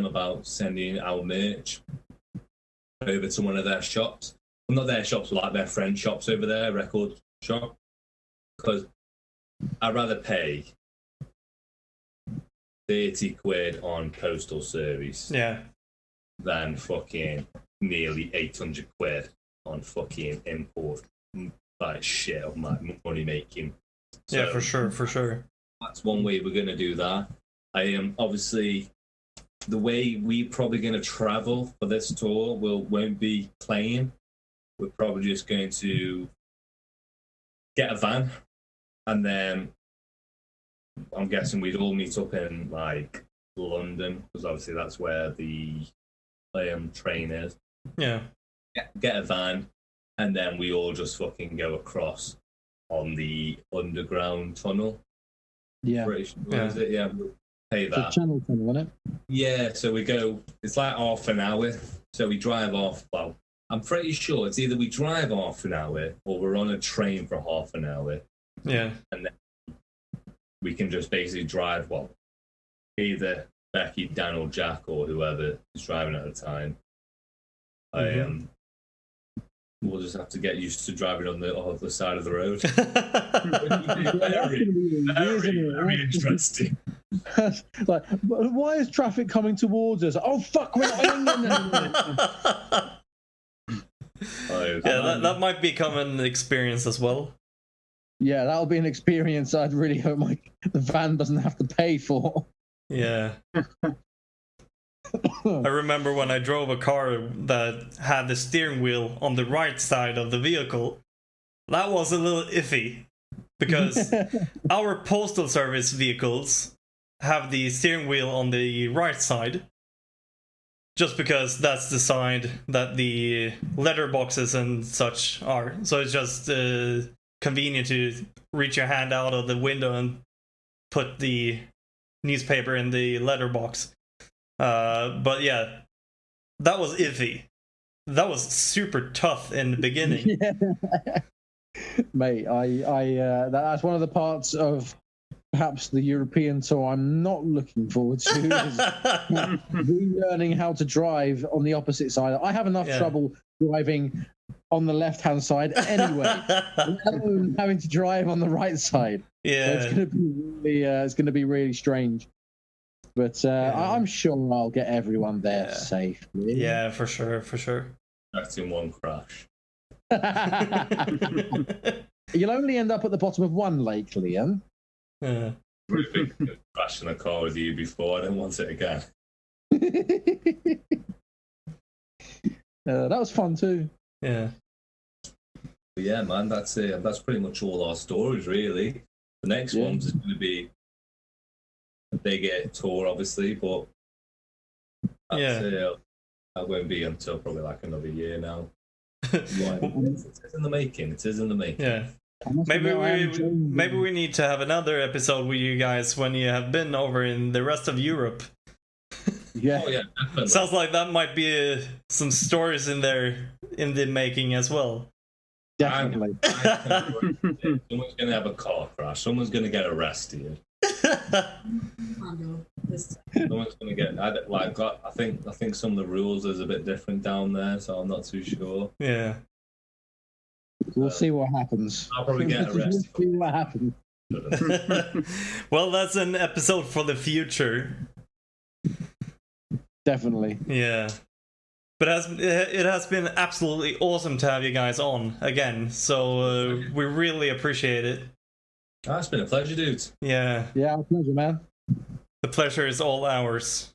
about sending our merch over to one of their shops. Well, not their shops, but like their friend shops over there, record shop. Because I'd rather pay 30 quid on postal service than fucking nearly 800 quid on fucking import like shit of my money making. So yeah, for sure. That's one way we're going to do that. I am obviously the way we're probably going to travel for this tour won't be playing. We're probably just going to get a van, and then I'm guessing we'd all meet up in like London, because obviously that's where the train is. Yeah. Get a van, and then we all just fucking go across on the underground tunnel. Yeah. Is it? Yeah. We'll pay that. The channel tunnel, isn't it? Yeah. So we go. It's like half an hour. So we drive off. Well, I'm pretty sure it's either we drive half an hour or we're on a train for half an hour. Yeah. And then we can just basically drive, well, either Becky, Dan, or Jack, or whoever is driving at the time. We'll just have to get very, side of the road. very interesting. Like, why is traffic coming towards us? Oh fuck! We're not in England. Yeah, that might become an experience as well. Yeah, that'll be an experience I'd really hope the van doesn't have to pay for. Yeah. I remember when I drove a car that had the steering wheel on the right side of the vehicle. That was a little iffy, because our postal service vehicles have the steering wheel on the right side, just because that's the side that the letterboxes and such are. So it's just convenient to reach your hand out of the window and put the newspaper in the letterbox. But yeah, that was iffy. That was super tough in the beginning. Yeah. Mate, that's one of the parts of perhaps the European tour I'm not looking forward to, is relearning how to drive on the opposite side. I have enough trouble driving on the left-hand side anyway, let alone having to drive on the right side. Yeah, so it's going to be really strange. But I'm sure I'll get everyone there safely. Yeah, for sure. That's in one crash. You'll only end up at the bottom of one lake, Liam. Yeah. Crashed in a car with you before. I don't want it again. That was fun too. Yeah. But yeah, man, that's it. That's pretty much all our stories, really. The next one's is going to be a big tour, obviously, but that won't be until probably like another year now. It is in the making. Yeah. Maybe we need to have another episode with you guys when you have been over in the rest of Europe. Yeah. Oh, yeah, definitely. Sounds like that might be some stories in there in the making as well. Definitely. Someone's going to have a car crash. Someone's going to get arrested. Someone's going to get. I think some of the rules is a bit different down there, so I'm not too sure. Yeah. We'll see what happens. I'll probably get arrested. We'll see what happens. Well, that's an episode for the future. Definitely. Yeah. But it has been absolutely awesome to have you guys on again. So we really appreciate it. It's been a pleasure, dudes. Yeah. Yeah, pleasure, man. The pleasure is all ours.